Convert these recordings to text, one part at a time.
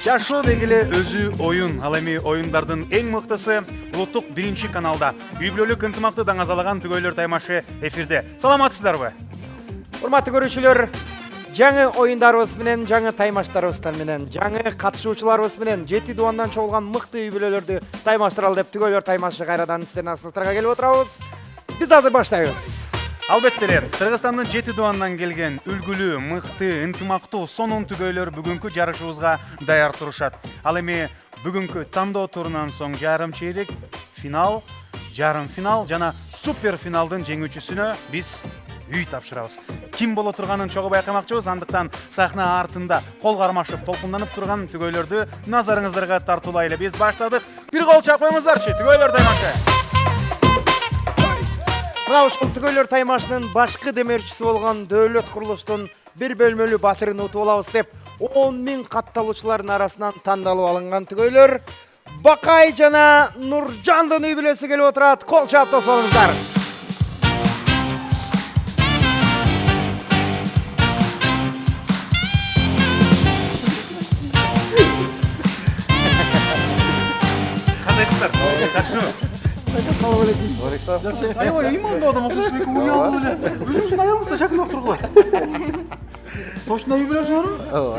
Жашоо дегеле өзү оюн, ал эми оюндардын эң мыктысы улуттук 1-каналда үй бүлөлүк ынтымакты даңазалаган түгөйлөр таймашы эфирде. Саламатсыздарбы? Урматтуу көрүүчүлөр, жаңы оюндарыбыз менен, жаңы таймаштарыбыздар менен, жаңы катышуучуларыбыз менен 7 дуандан чогулган мыкты үй бүлөлөрдү таймаштыралы деп түгөйлөр таймашы кайрадан сиздердин астыңыздарга келип отурабыз. Биз азыр баштайбыз. Албетте эле, Кыргызстандын 7 дуандан келген үлгүлүү, мыкты, ынтымактуу, сонун түгөйлөр бүгүнкү жарышыбызга даяр турушат. Ал эми бүгүнкү тандоо турунан соң жарым чейрек, финал, жарым финал жана супер финалдын жеңүүчүсүнө биз үй тапшырабыз. Ким боло турганын чогуу байкамакчыбыз, андыктан сахна артында кол кармашып, толкунданып турган түгөйлөрдү назарыңыздарга тартуулайлы. Биз баштадык. Бир кол чапкойңуздарчы, түгөйлөр таймашы. Мына ушул түгөйлөр таймашынын башкы демерчиси болгон Дөөлөт курулуштун бир бөлмөлүү батырын утуп алабыз деп 10 000 катталуучулардын арасынан тандалып алынган түгөйлөр Бакай жана Нуржандын үй бүлөсү келип отурат. Кол чаап тосолуңуздар. Кандайсыздар? Жакшыбы? Аябай ыймандуу адам окшойсуз, эки уялуу эле. Өзүңүздүн аялыңызда жакыныраак тургула. Точно үй бүлөсүңөрбү? Ооба.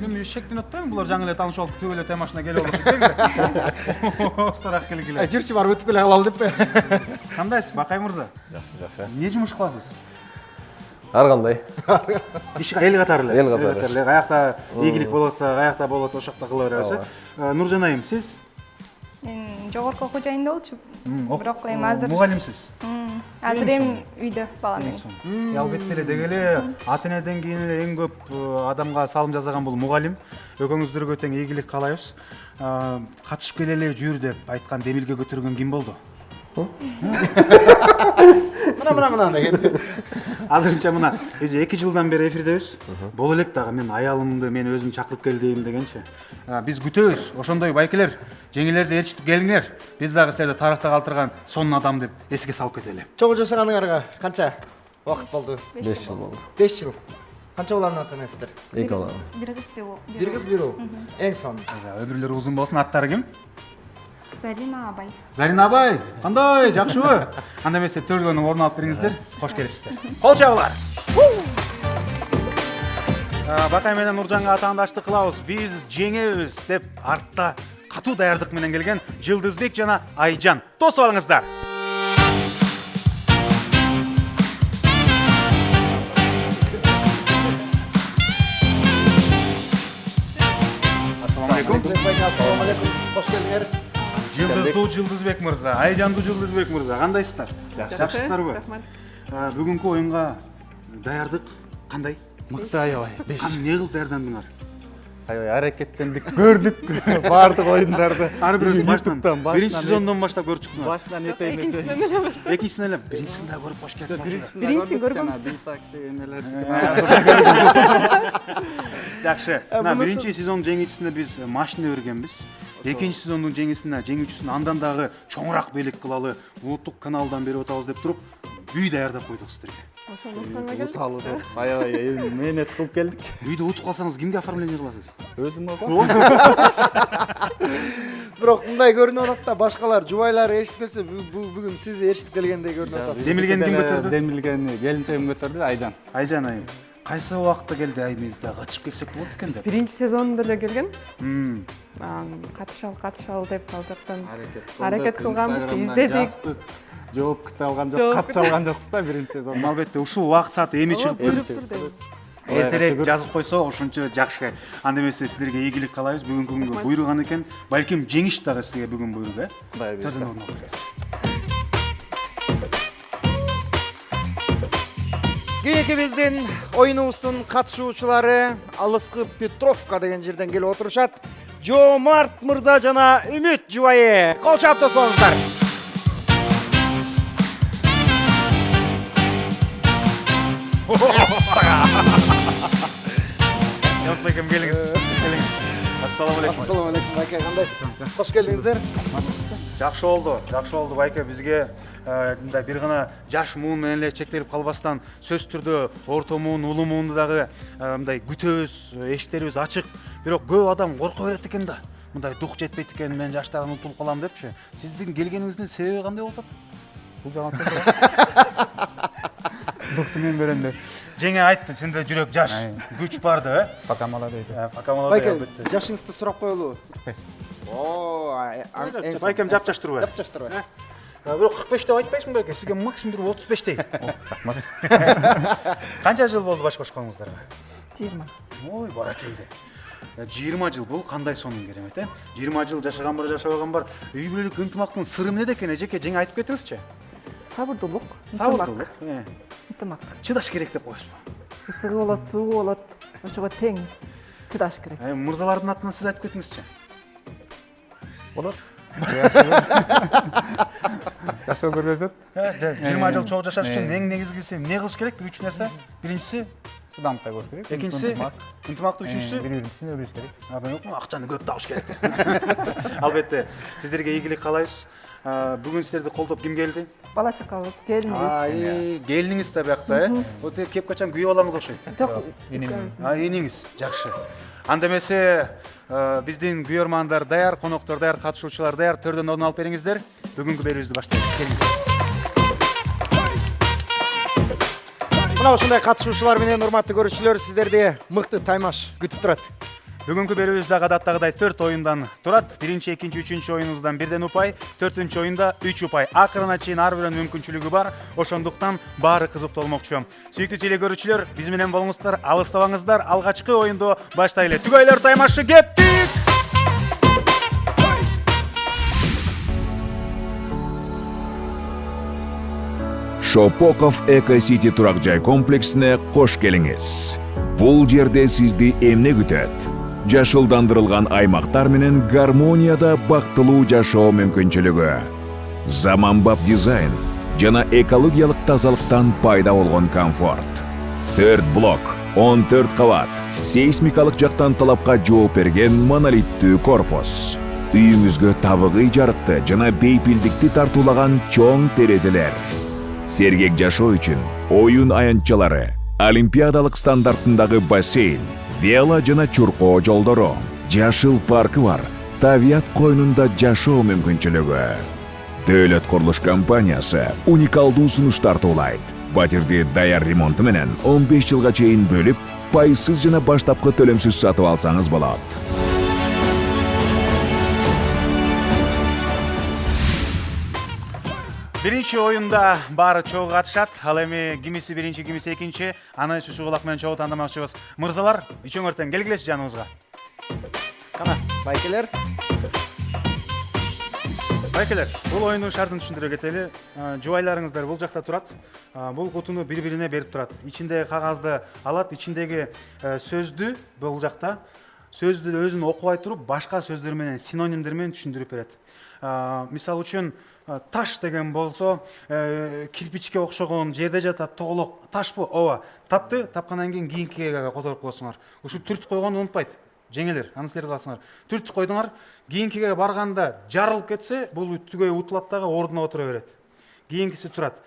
Мен шектен атпаймын, булар жаңы эле таанышып алып түгөйлөр таймашына келип алышат. Ортораак келгиле. Жүрчү барып өтүп эле калалы деппи? Кандайсыз, Бакай мырза? Жакшы. Эмне жумуш кыласыз? Ар кандай? Иш эл катары эле. Эл катары. Каякта ийгилик болуп атса, каякта болуп атса, ошол жакта кыла беребиз. Нуржан айым, сиз? Мен жогорку окуу жайында болчумун. Бирок эми азыр мугалимсиз? азыр эми үйдө балам менен. Албетте эле деги эле ата энеден кийин эле эң көп адамга салым жасаган бул мугалим. Экөөңүздөргө тең ийгилик каалайбыз. Катышып келели жүр деп айткан, демилге көтөргөн ким болду? Мына деген. Азырынча мына 2 жылдан бери эфирдебиз. Боло элек дагы мен аялымды мен өзүм чакырып келдим дегенчи. Биз күтөбүз. Ошондой байкелер, жеңелерди ээрчитип келиңер. Биз дагы силерди тарыхта калтырган сонун адам деп эске салып кетели. Чогуу жашаганыңарга канча убакыт болду? 5 жыл болду. 5 жыл. Канча баланын ата энесиздер? 2 бала. Бир кыз болуп. Бир кыз, бир уул. Эң сонун. Өмүрлөрү узун болсун. Аттары ким? Зарина абай. Зарина абай, кандай, жакшыбы? Анда эмесе төргөнүн ордун алып бериңиздер. Кош келипсиздер. Кол чабуулар. Бакай менен Нуржанга атаандаштык кылабыз. Биз жеңебиз деп артта катуу даярдык менен келген Жылдызбек жана Айжан. Тосуп алыңыздар. Ассаламу алейкум. Ассаламу алейкум. Кош келдиңер. Жылдыздуу Жылдызбек мырза, Айжандуу Жылдызбек мырза, кандайсыздар? Жакшысыздарбы? Бүгүнкү оюнга даярдык кандай? Мыкты аябай. Эмне кылып даярдандыңар? Аябай аракеттендик, көрдүк баардык оюндарды. Ар бирөөсү баштан, YouTube'дан, биринчи сезондон баштап көрүп чыктыңар. Башынан этейине чейин. Экинчисин эле, биринчисин да көрүп кош келдиңер. Биринчисин көргөнбүз. Битакси эмелер. Жакшы. Мына биринчи сезондун жеңүүчүсүнө биз машина бергенбиз. Экинчи сезондун жеңүүчүсүн андан дагы чоңураак белек кылалы, улуттук каналдан берип атабыз деп туруп, үй даярдап койдук сиздерге. Уталуу деп аябай мээнет кылып келдик. Үйдө утуп калсаңыз кимге оформление кыласыз? Өзүм го. Бирок мындай көрүнүп атат да, башкалар жубайлар ээрчиткенсе бүгүн сиз ээрчитип келгендей көрүнүп атасыз. Демилгени ким көтөрдү? Демилгени келинчегим көтөрдү, Айжан. Айжан айым. Кайсы убакытта келди айыбызда качып келсек болот экен деп. Биринчи сезондо эле келген. Катышалы деп алдыртан аракет кылганбыз, издедик. Жооп күтө алган жок, катыша алган жокпуз да биринчи сезондо. Албетте ушул убакыт сааты эми чыгып Көрүптүр. эртерээк жазып койсо ошончо жакшы. Анда эмесе сиздерге ийгилик каалайбыз. Бүгүнкү күнгө буйруган экен. Балким жеңиш дагы сизге бүгүн буйрук, э? Төрдөн орун алып бересиз. Кийинки биздин оюнубуздун катышуучулары Алыскы Петровка деген жерден келип отурушат. Жоомарт мырза жана Үмүт жубайы. Кол чаап тосоңуздар. Жомартбекем келиңиз. Ассаламу алейкум. Ассаламу алейкум, байке, кандайсыз? Кош келдиңиздер. Жакшы болду Байке, бизге мындай бир гана жаш муун менен эле чектелип калбастан сөзсүз түрдө орто муун, улуу муунду дагы мындай күтөбүз, эшиктерибиз ачык. Бирок көп адам корко берет экен да. Мындай дух жетпейт экен, мен жаштардан утулуп калам депчи. Сиздин келгениңиздин себеби кандай болуп атат? Бул жагат дукту мен берем деп. Жеңе айтты, сенде жүрөк жаш, күч бар да, Пока мала дейт. Пока молодой Байке, албетте. жашыңызды сурап коелу. 45. Байкем жапчаштырбай. Жапчаштырбай. Бирок 45 деп айтпайсың Байке, сизге максимум 35 дейт. Рахмат. Канча жыл болду баш кошконуңуздарга? 20. Ой, баракелде. 20 жыл бул кандай сонун керемет, 20 жыл жашаган бар, жашабаган бар. Үй бүлөлүк ынтымактын сыры эмнеде экен, эжеке жеңе айтып кетиңизчи. Сабырдуулук, Сабырдуулук, ынтымак. чыдаш керек деп коесузбу? Ысыгы болот, суугу болот. Ошого тең чыдаш керек. Мырзалардын атынан сиз айтып кетиңизчи. Болот. Жашоо көргөзөт. 20 жыл чогуу жашаш үчүн эң негизгиси эмне кылыш керек? 3 нерсе. Биринчиси Чыдамдыктай болуш керек. экинчиси ынтымактуу, үчүнчүсү Бири-бирин түшүнө билиш керек. акчаны көп табыш керек. Албетте, сиздерге ийгилик каалайбыз. Бүгүн сиздерди колдоп ким келди? Бала чакабыз, келинибиз. Келиниңиз да биякта, Вот кеп качан күйөө балаңыз окшойт. Жок, Эниңиз, жакшы. Анда эмесе биздин күйөрмандар даяр, коноктор даяр, катышуучулар даяр, төрдөн орун алып бериңиздер. Бүгүнкү берүүбүздү баштайлы. Келиңиздер. Мына ушундай катышуучулар менен урматтуу көрүүчүлөр, сиздерди мыкты таймаш күтүп турат. Бүгүнкү берүүбүз дагы адаттагыдай 4 оюндан турат. Биринчи, экинчи, үчүнчү оюнубуздан 1 упай, 4-чү оюнда 3 упай. Акырына чейин ар бирөөнүн мүмкүнчүлүгү бар. Ошондуктан баары кызыктуу болмокчу. Сүйүктүү теле көрүүчүлөр, биз менен болуңуздар, алыстабаңыздар. Алгачкы оюнду баштайлы. Түгөйлөр таймашы кеттик. Шопоков Эко-Сити турак жай комплексине кош келиңиз. Бул жерде сизди эмне күтөт? Жашылдандырылган аймактар менен гармонияда бактылуу жашоо мүмкүнчүлүгү. Заманбап дизайн жана экологиялык тазалыктан пайда болгон комфорт. 4 блок, 14 кабат, сейсмикалык жактан талапка жооп берген монолиттүү корпус. Үйүңүзгө табыгый жарыкты жана бейпилдикти тартуулаган чоң терезелер. Сергек жашоо үчүн оюн аянтчалары, олимпиадалык стандартындагы бассейн, вело жана чуркоо жолдору, жашыл паркы бар, табият койнунда жашоо мүмкүнчүлүгү. Дөөлөт курулуш компаниясы уникалдуу сунуштар тоолайт. Батирди даяр ремонту менен 15 жылга чейин бөлүп, пайсыз жана баштапкы төлөмсүз сатып алсаңыз болот. Биринчи оюнда баары чогуу катышат. Ал эми кимиси биринчи, кимиси экинчи. Аны чучу кулак менен чогуу тандамакчыбыз. Мырзалар, үчөңөр келгилечи жаныбызга. Кана, байкелер. Байкелер, бул оюндун шартын түшүндүрө кетели. Жубайларыңыздар бул жакта турат. Бул кутуну бири-бирине берип турат. Ичиндеги кагазды алат, ичиндеги сөздү бул жакта. Сөздү өзүн окубай туруп, башка сөздөр менен, синонимдер менен түшүндүрүп берет. Мисалы үчүн таш деген болсо, кирпичке окшогон жерде жатат тоголок. Ташпы? Ооба. Тапты, тапкандан кийин кийинкиге которуп коесуңар. Ушу түрт койгонду унутпайт. Жеңелер, аны силер кыласыңар. Түрт койдуңар, кийинкиге барганда жарылып кетсе, бул түгөй утулат дагы ордуна отура берет. Кийинкиси турат.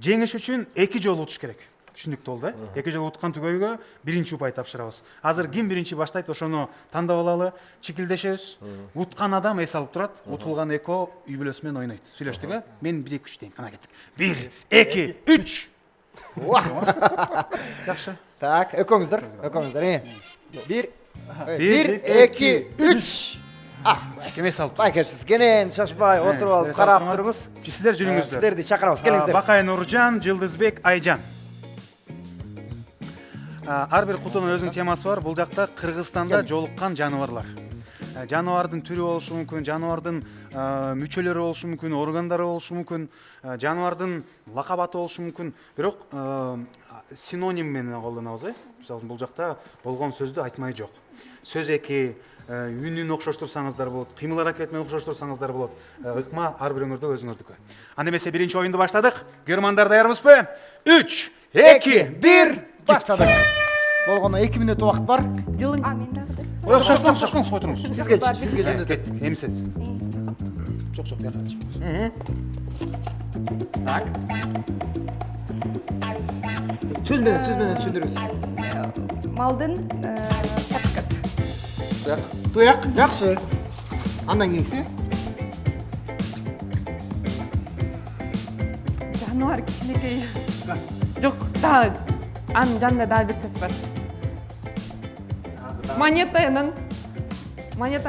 Жеңиш үчүн 2 жолу утуш керек. Түшүнүктүү болду, 2 жолу уткан түгөйгө биринчи упай тапшырабыз. Азыр ким биринчи баштайт, ошону тандап алалы, чикилдешебиз. Уткан адам эс алып турат, утулган эко үй бүлөсү менен ойнойт. Сүйлөштүк, мен 1-2-3 дейм, кана кеттик. 1, 2, 3. Жакшы. Так, өкөңүздөр. 1, 2, 3. Кем эс алып? Байке, сиз кенен шашпай отуруп алып карап туруңуз. Сиздер жүрүңүздөр. Сиздерди чакырабыз, келиңиздер. Бакай Нуржан, Жылдызбек Айжан. Ар бир кутунун өзүнүн темасы бар. Бул жакта Кыргызстанда жолуккан жаныбарлар. Жаныбардын түрү болушу мүмкүн, жаныбардын мүчөлөрү болушу мүмкүн, органдары болушу мүмкүн, жаныбардын лакап аты болушу мүмкүн. Бирок синоним менен колдонобуз, Мисалы бул жакта болгон сөздү айтмай жок. Сөз эки, үнүн окшоштурсаңыздар болот, кыймыл аракет менен окшоштурсаңыздар болот. Ыкма ар бирөөңөрдө өзүңөрдүкү. Анда эмесе биринчи оюнду баштадык. Көрөрмандар даярбызбы? 3, 2, 1, баштадык. Болгону 2 мүнөт убакыт бар. Мен дагы. Окшоштуңуз, кой туруңуз. Сизге жөндөтөт. Кеттик, эмсет. Жок, бияка. Так. Сөз менен түшүндүрүңүз. Малдын тапчкасы. Туяк. Туяк, жакшы. Андан кийинкиси? Жануар кичинекей. Жок, да. Анын жанында дагы бир сөз бар. Монетанын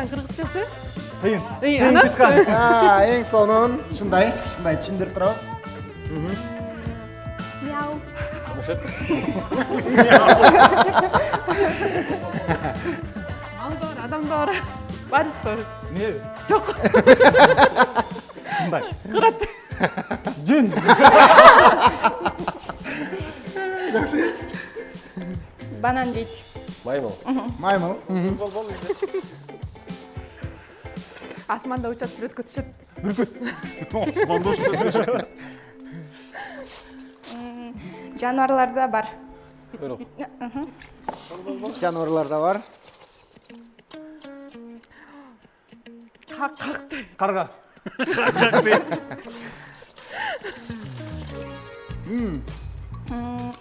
кыргызчасы? Тыйын. Анан Эң сонун. Ушундай түшүндүрүп турабыз. Мяу. Мышык. мал бар, адам бар. Барыс бар. Не? Жок. Мындай. Кырат. Жүн. Банан жейт. Маймыл. Маймыл. Асманда учат сүрөткө түшөт. Жануарларда бар. Куйрук. Жануарларда бар. Какты. Карга.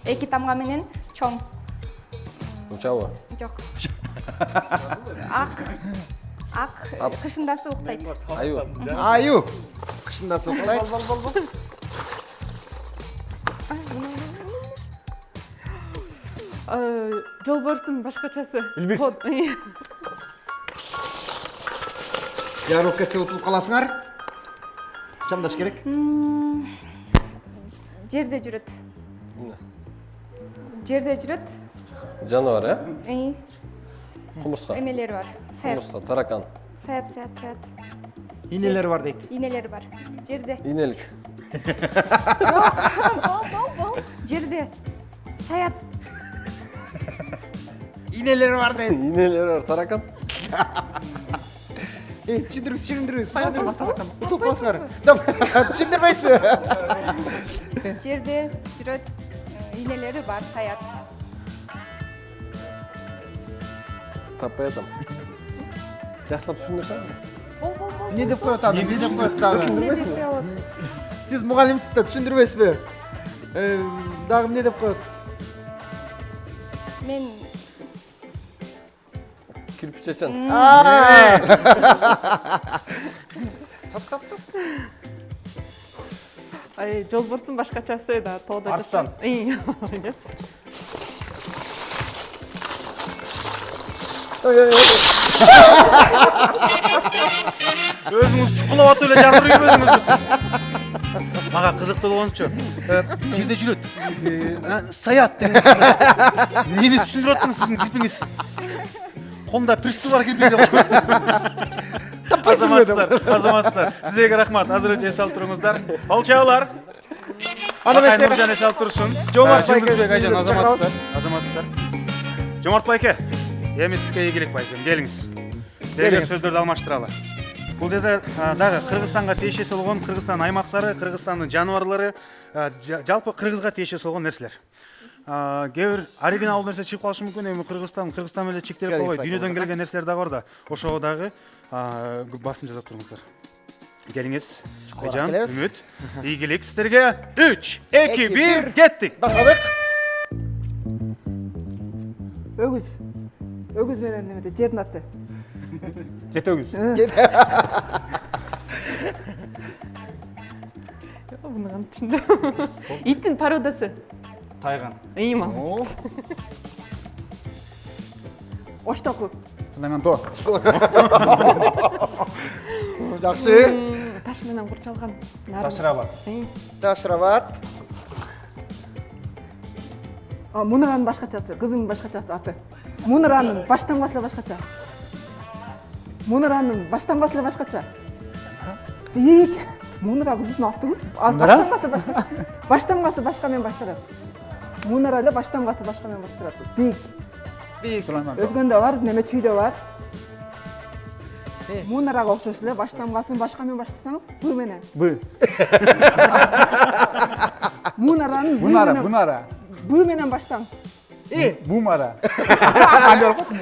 Эки тамга менен чоң. Учабы. Жок. Ак кышында сууктайт. Аю. Аю. Кышында сууктайт. Жолборстун башкачасы. Билбейт. Жарылып кетсе утулуп каласыңар. Чамдаш керек. Жерде жүрөт. Жануар, Кумурска. Эмелери бар. Саят. Кумурска, таракан. Саят. Инелери бар дейт. Инелери бар. Жерде. Инелик. Бол. Жерде. Саят. Инелери бар дейт. Инелер бар, таракан. Түшүндүрүңүз. Утулуп каласыңар. Түшүндүрбөйсүз. Жерде жүрөт. Инелери бар. Саят. Таппай атам. Жакшылап түшүндүрсөң. Бол. Не деп коет аны? Не десе болот? Сиз мугалимсиз да түшүндүрбөйсүзбү? Дагы эмне деп коет? Мен Кирпичечен. Жолборстун башкачасы да тоодо. Арстан. Өзүңүз чукулап атып эле жардырып жүрбөдүңүзбү сиз? Мага кызыктуу болгончу. Жерде жүрөт. Саят дегенсиз. Эмнени түшүндүрүп атасыз сиздин кирпиңиз? Колунда приступ бар кирпиң деп. Азаматсыздар. Сиздерге рахмат. Азыр эс алып туруңуздар. Алчаалар. Ана Нуржан эс алып турсун. Жомарт байке, Жылдызбек айжан сиздерди азаматсыздар. Жомарт байке. Эми сизге ийгилик байкем. Келиңиз. Сиздерге сөздөрдү алмаштыралы. Бул жерде дагы Кыргызстанга тиешеси болгон Кыргызстан аймактары, Кыргызстандын жаныбарлары, жалпы Кыргызга тиешеси болгон нерселер. Кээ бир оригиналдуу нерсе чыгып калышы мүмкүн. Эми Кыргызстан менен чектелип калбай, дүйнөдөн келген нерселер дагы бар да. Ошого дагы басым жасап туруңуздар. Келиңиз. Айжан, Үмүт, ийгилик сиздерге. 3, 2, 1, кеттик. Баштадык. Өгүз менен немеде жердин аты. Жетөгүз. Муну кантип түшүндүм? Иттин породасы. Тайган. Молодец. Оштоку. Фламенто. Жакшы. Таш менен курчалган. Ташраба. Ташрабат. Мунаранын башкачасы, кызымдын башкачасы аты. Мунаранын баштангасы эле башкача. Мунара кыздын аты. Баштангасы башка менен башталат. Мунара эле баштангасы башка менен башталат. Бийик. Өзгөндө бар, неме чүйдө бар. Мунарага окшош эле баштангасын башка менен баштасаңыз, Б менен. Б. Мунаранын Бунара. Б менен баштаң. Бумара.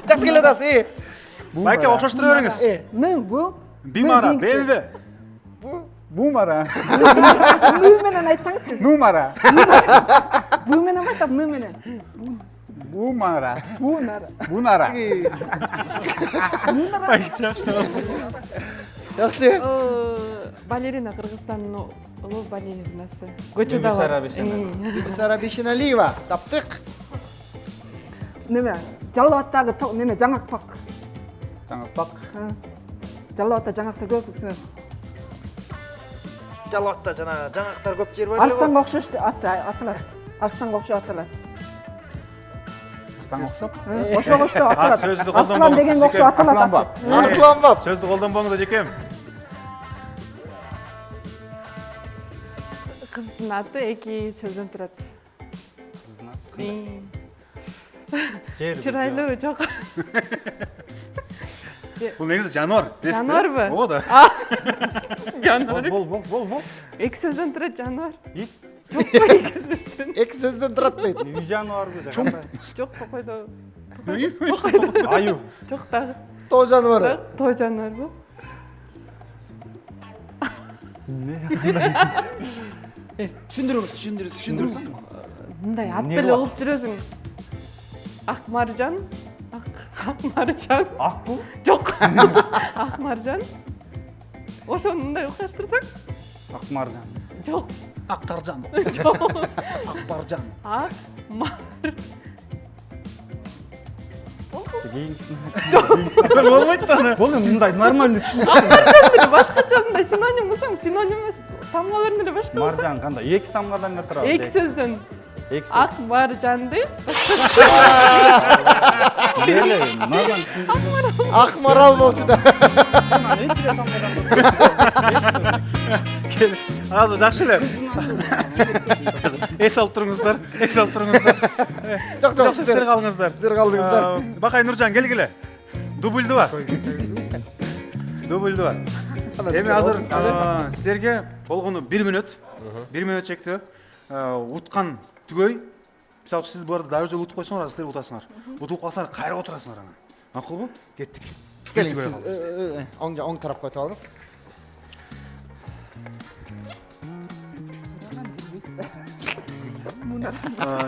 Жакшы келе атасыз. Байке окшоштура бериңиз. Н, Б. Бимара, BMW. Бумара. Ны менен айтсаңыз сиз. Нумара. Бу менен баштап ны менен. Бумара. Бунара. Бунара. Жакшы. Балерина Кыргызстандын улуу балеринасы. Көчөдө бар. Бибисара Бишеналиева. Таптык. Неме? Жалал Абадтагы неме жаңакпак. Жаңақпақ. Жалал Абадта жаңакта көп. Жалал Абадта жана жаңактар көп жер бар. Арстанга окшош атылат. Арстанга окшоп атылат. Астан оқшоп. Ошого окшоп атылат. сөздү Арслан колдонбоңуз, дегенге окшоп атылат. Арсланбап. Арсланбап. Сөздү колдонбоңуз ажекем. Кыздын аты 2 сөздөн турат. Чырайлуу жок. Бул негизи жаныбар. Жаныбарбы? Ооба да. Жаныбар. Бол. 2 сөздөн турат жаныбар. Ит. Жокпу 2 сөздөн? Эки сөздөн турат дейт. Үй жануарбы? Жок токойдо. Аю. Жок дагы. Тоо жаныбары. Тоо жаныбарбы? Түшүндүрүңүз. Мындай ат деле угуп жүрөсүң. Ак маржан. Ак маржан. Ақ бұл? Жок. Ак маржан. Ошону мындай укташтырсаң? Ақ маржан. Жок. Актаржан. Жок. Акбаржан. Ак мар. Кейін Болбойт да аны. Бұл мындай нормальный түсінік. Башкача мындай синоним кылсаң, синоним эмес. Тамгаларын эле башка болсо. Маржан қандай? Екі тамғадан не тұрады? 2 сөздөн. Екі сөз. Ак маржанды. Беле, нормально түсіндірді. Акмарал болчу да. Азыр жакшы эле. Эс алып туруңуздар. Жок, Жакшы сиздер калыңыздар. Сиздер калдыңыздар. Бакай Нуржан келгиле. Дубльдү бар. Эми азыр сиздерге болгону 1 мүнөт. 1 мүнөт чектөө. Уткан түгөй. Мисалы сиз буларды дагы жолу утуп койсоңор, сиздер утасыңар. Утуп калсаңар кайра отурасыңар анан. Макулбу? Кеттик. Келиңиз. Оң тарапка өтүп алыңыз.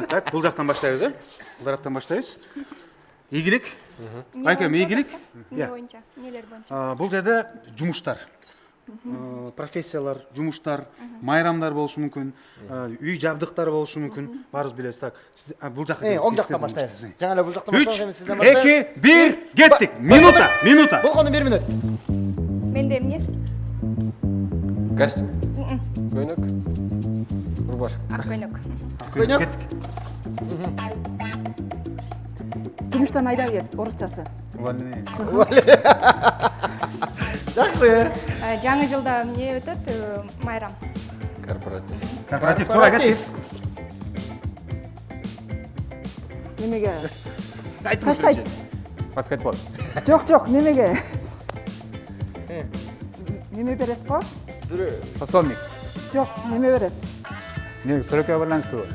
Так, бул жактан баштайбыз, Бул тараптан баштайбыз. Ийгилик. Айкем, ийгилик. Эмне боюнча, эмнелер боюнча? Бул жерде жумуштар. Профессиялар, жумуштар, майрамдар болушу мүмкүн, үй жабдыктары болушу мүмкүн. Баарыбыз билебиз. Так, бул жакка. Оң жактан баштайбыз. Жаңа эле бул жактан 3, баштайбыз, эми сизден баштайбыз. 2, 1, кеттик. Минута. Болгону 1 мүнөт. Менде эмне? Костюм. Көйнөк. Рубашка. Ак көйнөк. Көйнөк. Жумуштан айда кет, орусчасы. Жакшы. Жаңы жылда эмне өтөт? Майрам. Корпоратив. Туура кеттик. Немеге? Айтыңыз. Таштайт. Баскетбол. Жок, немеге? Неме берет го? Постольник. Жок, неме берет? Не, сұрекке байланысты.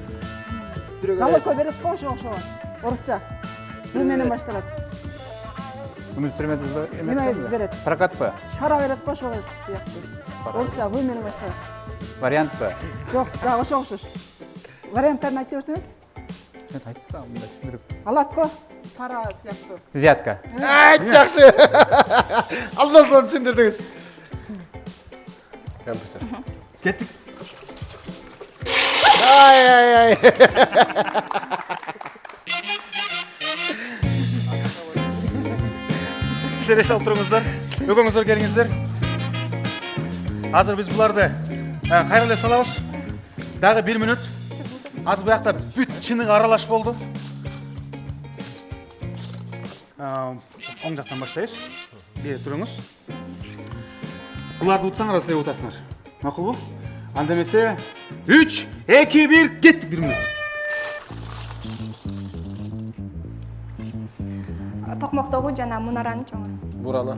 Залокко берет го ошого? Орусча. Бу менен башталат. Инструмент Неме берет? Прокат па? Пара берет го ошого сыяктуу. Орусча бу менен башталат. Вариант па? Жок, дагы ошого окшош. Варианттарын айтып берсеңиз? Мен айтыстам, мындай түсіндіріп. Алат го? Пара сыяктуу. Взятка. Жакшы. Алмасын түшүндүрдүңүз. Компьютер. Кеттик. Ай. Сиздер эс алып туруңуздар. Өгөңүздөр келиңиздер. Азыр биз буларды кайра эле салабыз. Дагы 1 мүнөт. Азыр буякта бүт чыныгы аралаш болду. Оң жактан баштайбыз. Бери туруңуз. Буларды утсаңар, силер утасыңар. Макулбу? Анда эмесе 3, 2, 1, кеттик 1 мүнөт. Токмоктогу жана мунаранын чоңу. Бурана.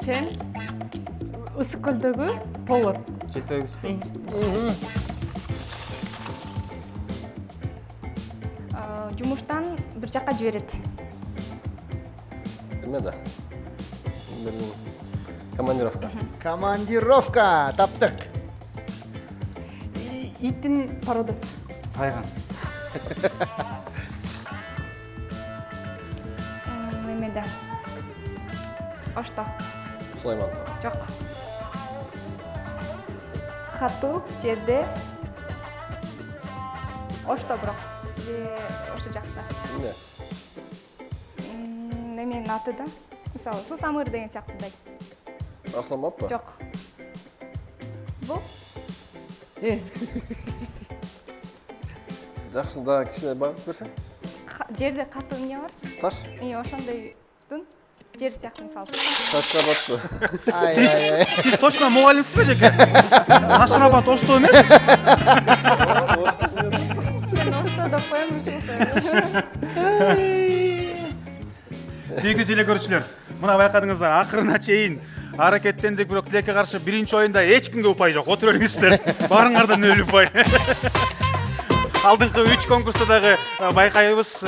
Сен ысык көлдөгү повар. Жетегісі. Жумуштан бир жакка жиберет. Неме да? Командировка. Командировка. Таптык. Иттин породасы. Тайган. Немеде. Ошто. Сулаймантау. Жок. Катуу жерде. Ошто бирок. Же ошо жакта. Не? Неменин аты да? Мисалы, Сусамыр деген сыяктуудай. Арсланбап па? Жок. Бул Жакшы, да кичине багып берсең. жерде катуу эмне бар? Таш? Ошондойдун жер сыяктуу мисалы. Ташрабатпы. Сиз точно мугалимсизби жеке? Ташрабат Ошто эмес? Мен ошто деп коем ушул. Сүйүктүү эле көрүүчүлөр, мына байкадыңыздар, акырына чейин аракеттендик, бирок тилекке каршы биринчи оюнда эч кимге упай жок. Отура бериңиздер. Баарыңарда 0 упай. Алдыңкы 3 конкурста дагы байкайбыз,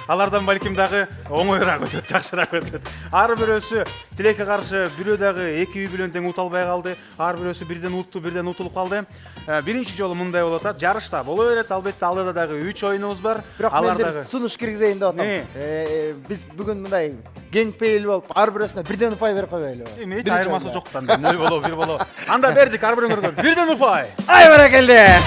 алардан балким дагы оңоюраак өтөт, жакшыраак өтөт. Ар бирөөсү тилекке каршы бирөө дагы 2 үй менен тең ута албай калды. Ар бирөөсү бирден утту, бирден утулуп калды. Биринчи жолу мындай болуп атат. Жарышта боло берет, албетте алдыда дагы 3 оюнубуз бар. Бирок мен бир сунуш киргизейин деп атам. Биз бүгүн мындай кең пейил болуп, ар бирөөсүнө бирден упай берип койбойлу. Эми эч айырмасы жок да. 0 боло, 1 боло. Анда бердик, ар бирөөңөргө бирден упай. Ай баракелде.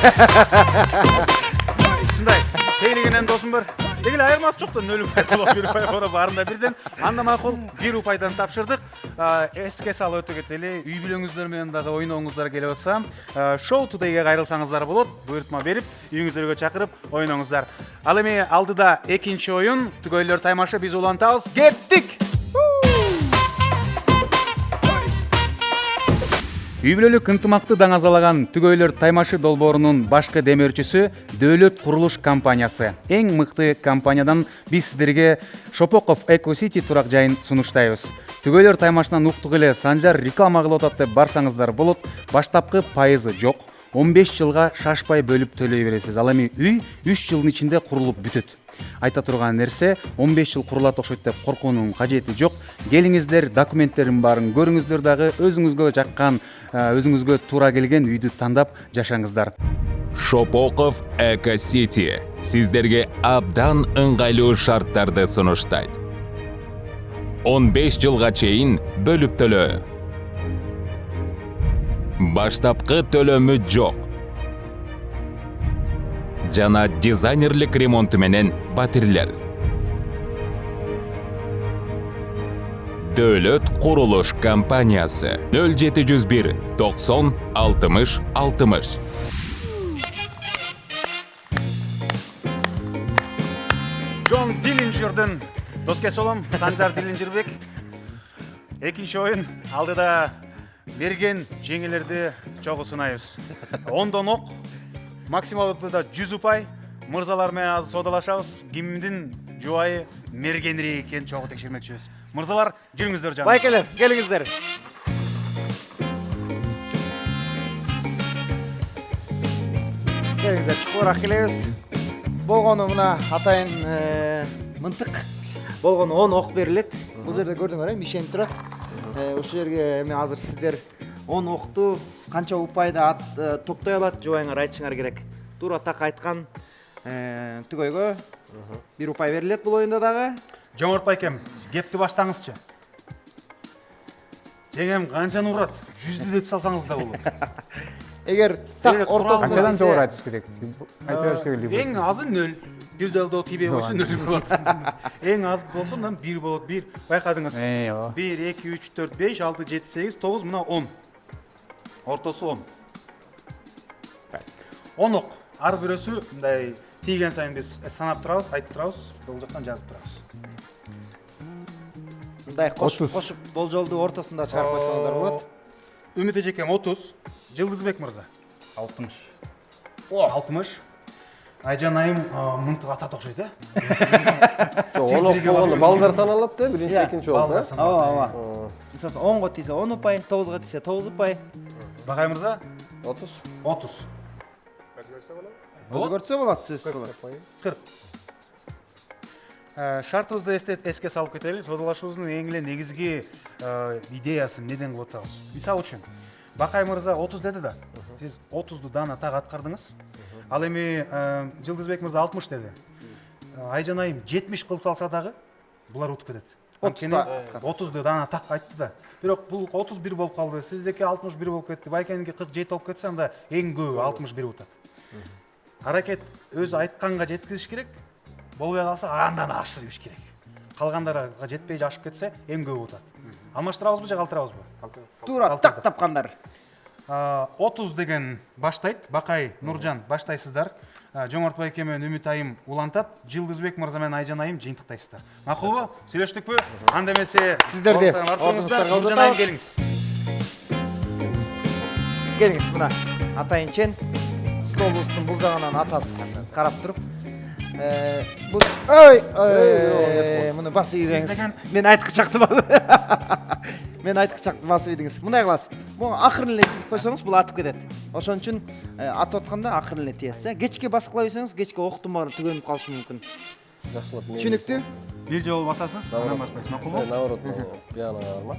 Ушундай тейлигенен досум бар. Дегеле айырмасы жок да, 0 упай боло, 1 упай боло, баарында бирден. Анда макул 1 упайдан тапшырдык. Эске салып өтө кетели. Үй бүлөңүздөр менен дагы ойнооңуздар келип атса, Show Today'ге кайрылсаңыздар болот. Буйртма берип, үйүңүздөргө чакырып ойноңуздар. Ал эми алдыда экинчи оюн, түгөйлөр таймашы, биз улантабыз. Кеттик! Үй бүлөлүк ынтымакты даңазалаган түгөйлөр таймашы долбоорунун башкы демөөрчүсү Дөөлөт курулуш компаниясы. Эң мыкты компаниядан биз сиздерге Шопоков Эко Сити турак жайын сунуштайбыз. Түгөйлөр таймашынан уктук эле Санжар реклама кылып атат деп барсаңыздар болот. Баштапкы пайызы жок. 15 жылга шашпай бөлүп төлөй бересиз. Ал эми үй 3 жылдын ичинде курулуп бүтөт. Айта турган нерсе, 15 жыл курулат окшойт деп коркуунун кажети жок. Келиңиздер, документтерин баарын көрүңүздөр дагы, өзүңүзгө жаккан, өзүңүзгө туура келген үйдү тандап жашаңыздар. Шопоков Эко Сити сиздерге абдан ыңгайлуу шарттарды сунуштайт. 15 жылга чейин бөлүп төлөө. Баштапкы төлөмү жок. Жана дизайнерлик ремонту менен батирлер. Дөөлөт курулуш компаниясы 0701 90 60 60. Джон Диллинджерден дос кесолом, Санжар Диллинджербек. Экинчи оюн алдыда берген жеңелерди чогуу сынайбыз. 10дон ок, максималдыда 100 упай. Мырзалар менен азыр соодалашабыз. Кимдин жубайы мергенирээк экенин чогуу текшермекчибиз. Мырзалар, жүрүңүздөр жаным. Байкелер, келиңиздер. Келиңиздер, чукураак келебиз. Болгону мына атайын мынтык. Болгону 10 ок берилет. Бул жерде көрдүңөр, мишенип турат. Ушул жерге эми азыр сиздер 10 окту канча упайда топтой алат, жубайыңар айтышыңар керек. Туура так айткан түгөйгө 1 упай берилет бул оюнда дагы. Жоморт байкем, кепти баштаңызчы. Жеңем канчаны урат? 100 деп салсаңыз да болот. Эгер так ортосунда Канчадан жогору айтыш керек? Айта бериш керек. Эң азы 0. 100 далдоо тийбей койсо 0 болот. Эң аз болсо мындан 1 болот. 1 байкадыңыз. 1 2 3 4 5 6 7 8 9 мына 10. Ортосу 10. 10 ок. Ар бирөөсү мындай тийген сайын биз санап турабыз, айтып турабыз, бул жактан жазып турабыз. мындай кошуп болжолду ортосунда чыгарып койсоңуздар болот. Үмүт эжекем 30, Жылдызбек мырза 60. 60. Айжан айым мынтык атат окшойт, э? Жок, оны болгондо балдар саналат да, биринчи, экинчи болуп, э? Ооба. Мисалы 10го тийсе 10 упай, 9го тийсе 9 упай. Багай мырза 30. 30. Өзгөртсө болот, сиз болот. 40. Шартыбызды эске салып кетели. Содалашуубуздун эң эле негизги идеясы эмнеден кылып атабыз? Мисалы үчүн Бакай мырза 30 деди да. Сиз 30ду даана так аткардыңыз. Ал эми Жылдызбек мырза 60 деди. Айжан айым 70 кылып салса дагы булар утуп кетет. Анткени 30ду даана так айтты да. Бирок бул 31 болуп калды. Сиздеки 61 болуп кетти. Байкенинки 47 болуп кетсе анда эң көбү 61 утат. Аракет өзү айтканга жеткизиш керек. Болбой калса андан ашырып керек. Калгандарга жетпей ашып кетсе эң көбү утат. Алмаштырабызбы же калтырабызбы? Туура так тапкандар. 30 деген баштайт. Бакай, Нуржан баштайсыздар. Жомарт байке менен Үмүт айым улантат. Жылдызбек мырза менен Айжан айым жыйынтыктайсыздар. Макулбу? Сүйлөштүкпү? Анда эмесе Сиздерди ордуңуздар Нуржан айым келиңиз. Келиңиз мына атайынчен столубуздун бул жагынан атасы карап туруп бул муну басып ийбеңиз. Мен айткычакты Мен айткычакты басып ийдиңиз. Мындай кыласыз. Бул акырын эле тип койсоңуз бул атып кетет. Ошон үчүн атып атканда акырын эле тиесиз. Кечке баскылай берсеңиз кечке октун түгөнүп калышы мүмкүн. Жакшылап Түшүнүктүү? Бир жолу басасыз, анан баспайсыз. Макулбу? Наоборот, пианоға барма.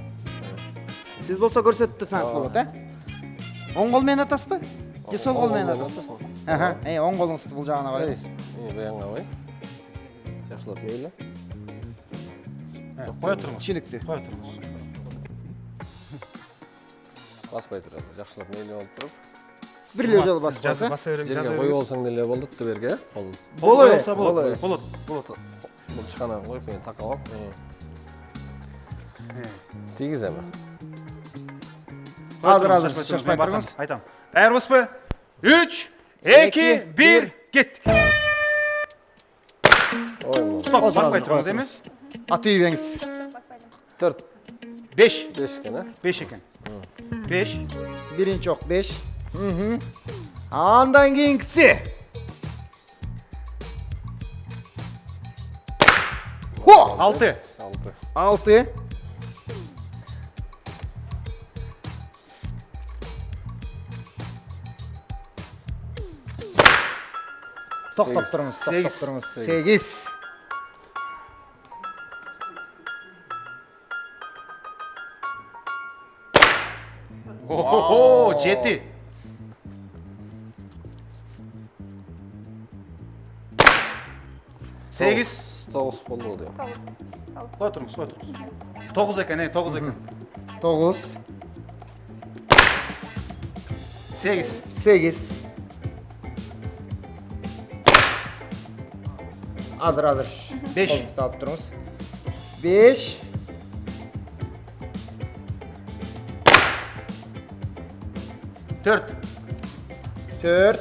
Сиз болсо көрсөтүп турсаңыз болот, Оң кол менен атасызбы? Же сол кол менен атасызбы? Оң колуңузду бул жагына коюңуз. Баянга кой. Жакшылап мейлі. Кое туруңуз. Түшүнүктүү. Кое туруңуз. Баспай турат. Жакшылап мейлі болуп туруп. Бир эле жолу басып Жазып койсо. баса берем, Жерге жазып коюп берем. алсаң деле болот берге, колун. Болот. Болот. Бул чыкана коюп мен такалап. Тийгиз эми. Азыр шашпай туруңуз. Айтам. Даярбызбы? 3, 2, 1, кеттик. Ой, Стоп, баспай туруңуз эми. Атып ийбеңиз. 4, 5. 5 экен, 5 экен. 5. Биринчи ок 5. Андан кийинкиси. 6. 6. Токтоп туруңуз, токтоп туруңуз. 8. О, 7. 8. 9 болду дейм. Кой туруңуз. 9 экен, 9 экен. 9. 8. 8. Азыр. 5. Колуңузду алып туруңуз. 5. 4. 4.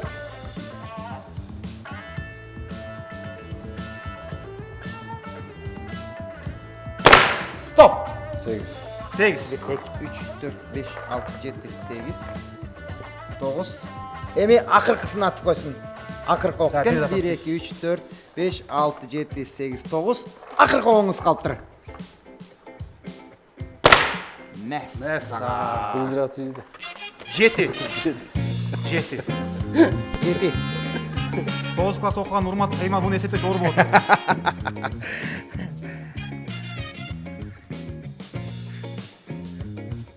Stop. 8. 8. 1, 2, 3, 4, 5, 6, 7, 8, 9. Эми акыркысын атып койсун. Акыркы ок экен. 1, 2, 3, 4, 5, 6, 7, 8, 9. Акыркы оңуңуз калыптыр. Месса. Билдир атып 7. 7. 7. 9 класс окуган Урмат Кайма буну эсептеш оор болот.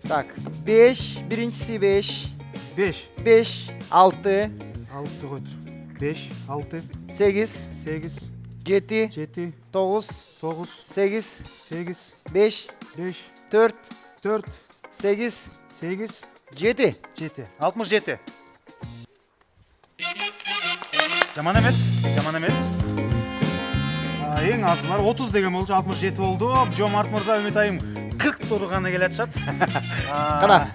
Так, 5, биринчиси 5. 5. 5, 6, 6 кой тур. 5, 6, 8, 8, 7, 7, 9, 9, 8, 8, 5, 5, 4, 4, 8, 8, 7. 7. 67. Жаман эмес, жаман эмес. Эң азылар 30 деген болчу, 67 болду. Жомарт мырза, Үмүт айым 40 турганы келатышат. Кана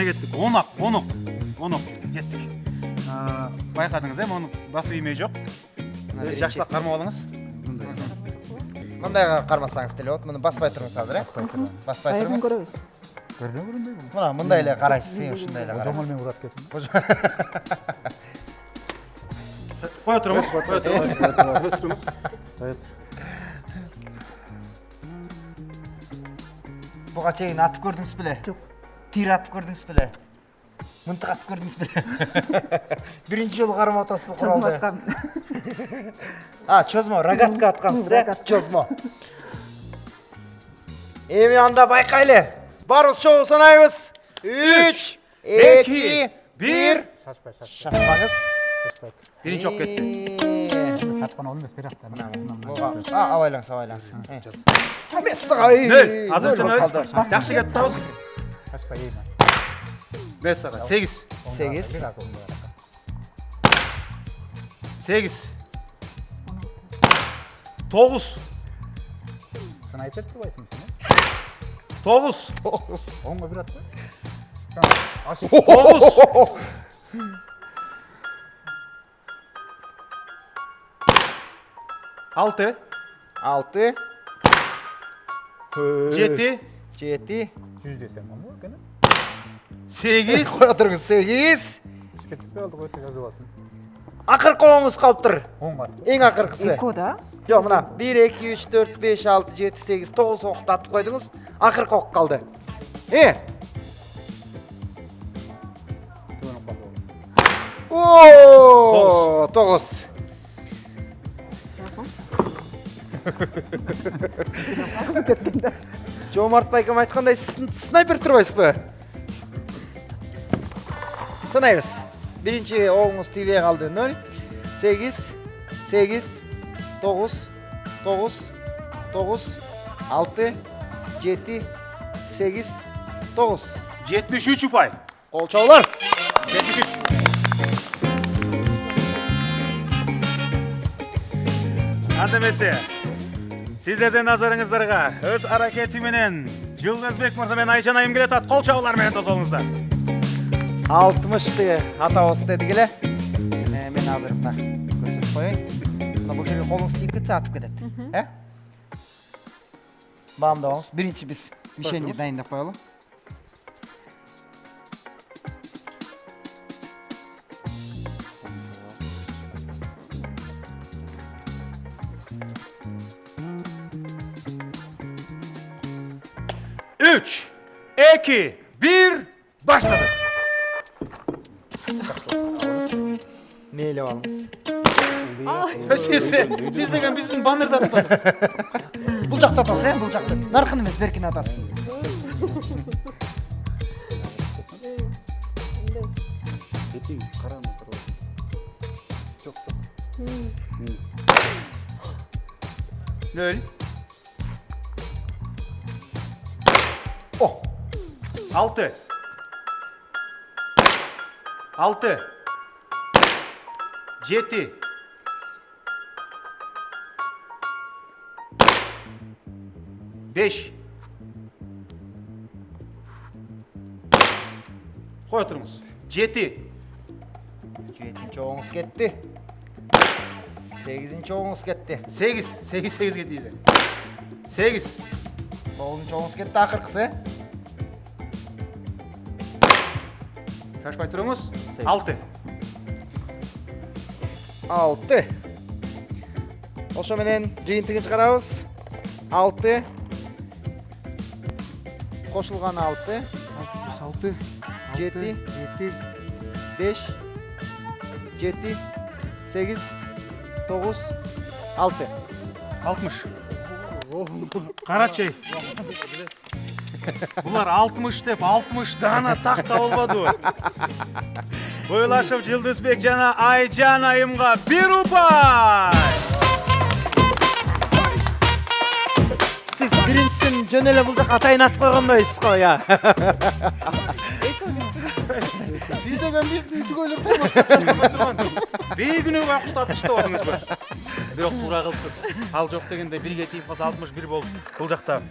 кеттик. 10 кеттик. Байкадыңыз оны басуу иймей жок. Жакшылап кармап алыңыз. мындайга кармасаңыз деле болот. Муну баспай туруңуз азыр, Баспай Айкын туруңуз. көрөбүз. Көрдөн көрүнбөйбү? Мына мындай эле карайсыз, ушундай эле карайсыз. Жомол мен урат келсин. Кое туруңуз. Буга чейин атып көрдүңүз беле? Жок. Тир атып көрдүңүз беле? Мынтык көрдүңүз бе? Биринчи жолу кармап атасызбы куралды? Чозмо, рогатка аткансыз, чозмо. Эми анда байкайлы. Барыбыз чогуу санайбыз. 3, 2, 1. Шашпаңыз. Биринчи окуп кетти. Чапкан ол эмес, бирок Абайлаңыз. Мессагай. Азырча нөл. Жакшы кетип турабыз. Чачпай ийме. Мессага 8. 8. 8. 9. Сен айтып турбайсың сен? 9. Оңго бир атпы? 9. 6. 6. 7. 7. 100 десем болму экен. 8. Коя тургуз 8. Кетип калдык өтө жазып алсын. Акыркы оңуңуз калыптыр. Оң бар. Эң акыркысы. Эко да. Жок, мына 1, 2, 3, 4, 5, 6, 7, 8, 9 окты атып койдуңуз. Акыркы ок калды. Төнүп калды. О, 9. Жомарт байкам айткандай снайпер турбайсызбы? Санайбыз. Биринчи оңуңуз тийбей калды 0. 8, 8, 9, 9, 9, 6, 7, 8, 9. 73 ұпай. Кол чабуулар. 73. Андемесе, сиздердин назарыңыздарга өз аракети менен Жылдызбек мырза менен Айжан айым келет ат. Кол чабуулар менен тосо болуңуздар. 60-ты атабыз дедик эле. Мен азыр мына көрсөтүп коеюн. Мына бул жерге колуңуз тийип кетсе атып кетет. Баамдабаңыз. Биринчи биз мишенди дайындап коелу. Üç, 2, 1, başladı. Мейлі алыңыз. Siz деген біздің баннерда атасыз. Бұл жақта атасы, бұл жақта. Нарқын емес, беркін атасы. Nöl. Oh. 6. 6. 7. 5. Koy oturunuz. 7. 7-ci oğunuz ketdi. 8-ci oğunuz ketdi. 8. 8 gittiydi. 8. 9-cu oğunuz ketdi, akırkısı. Şaşpay turunuz. 6. 6. Ошо менен жыйынтыгын чыгарабыз. 6. Кошулган 6. 6. 7. 5. 7. 8. 9. 6. 60. Карачай. Bunlar 60 деп 60 дана тақта болбоду. Ойлашев Жылдызбек жана Айжан айымга 1 ұпай. Siz birincісін жөн эле бул жака атайын атып койгондойсуз го, я. Siz деген биздин түгөлөр таймашкапай турган. Бейгүнөгө куштатышты болдуңузбу? Бирок туура кылыпсыз. Ал жок дегенде 1-ге тийип калса 61 болуп, бул жакта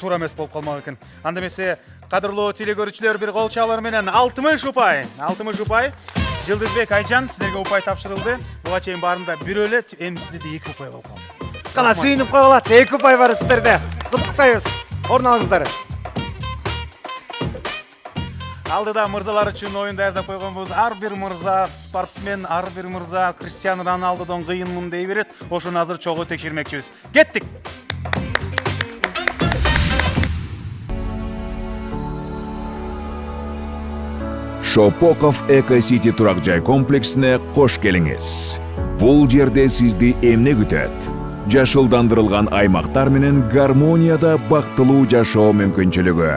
туура эмес болуп калмак экен. Анда эмесе, кадырлуу телекөрүүчүлөр, бир кол чабуулар менен 60 ұпай. 60 ұпай. Жылдызбек, Айжан, сиздерге ұпай тапшырылды. Буга чейин баарында 1 эле, эми сизде 2 ұпай болуп калды. Кана сүйүнүп койгулачы, 2 ұпай бар сиздерде. Куттуктайбыз. Орун алыңыздар. Алдыда мырзалар үчүн оюн даярдап койгонбуз. Ар бир мырза спортсмен, ар бир мырза Криштиану Роналдодон кыйынмын дей берет. Ошону азыр чогуу текшермекчибиз. Кеттик. Шопоков Эко-Сити турак жай комплексине кош келиңиз. Бул жерде сизди эмне күтөт? Жашылдандырылган аймактар менен гармонияда бактылуу жашоо мүмкүнчүлүгү.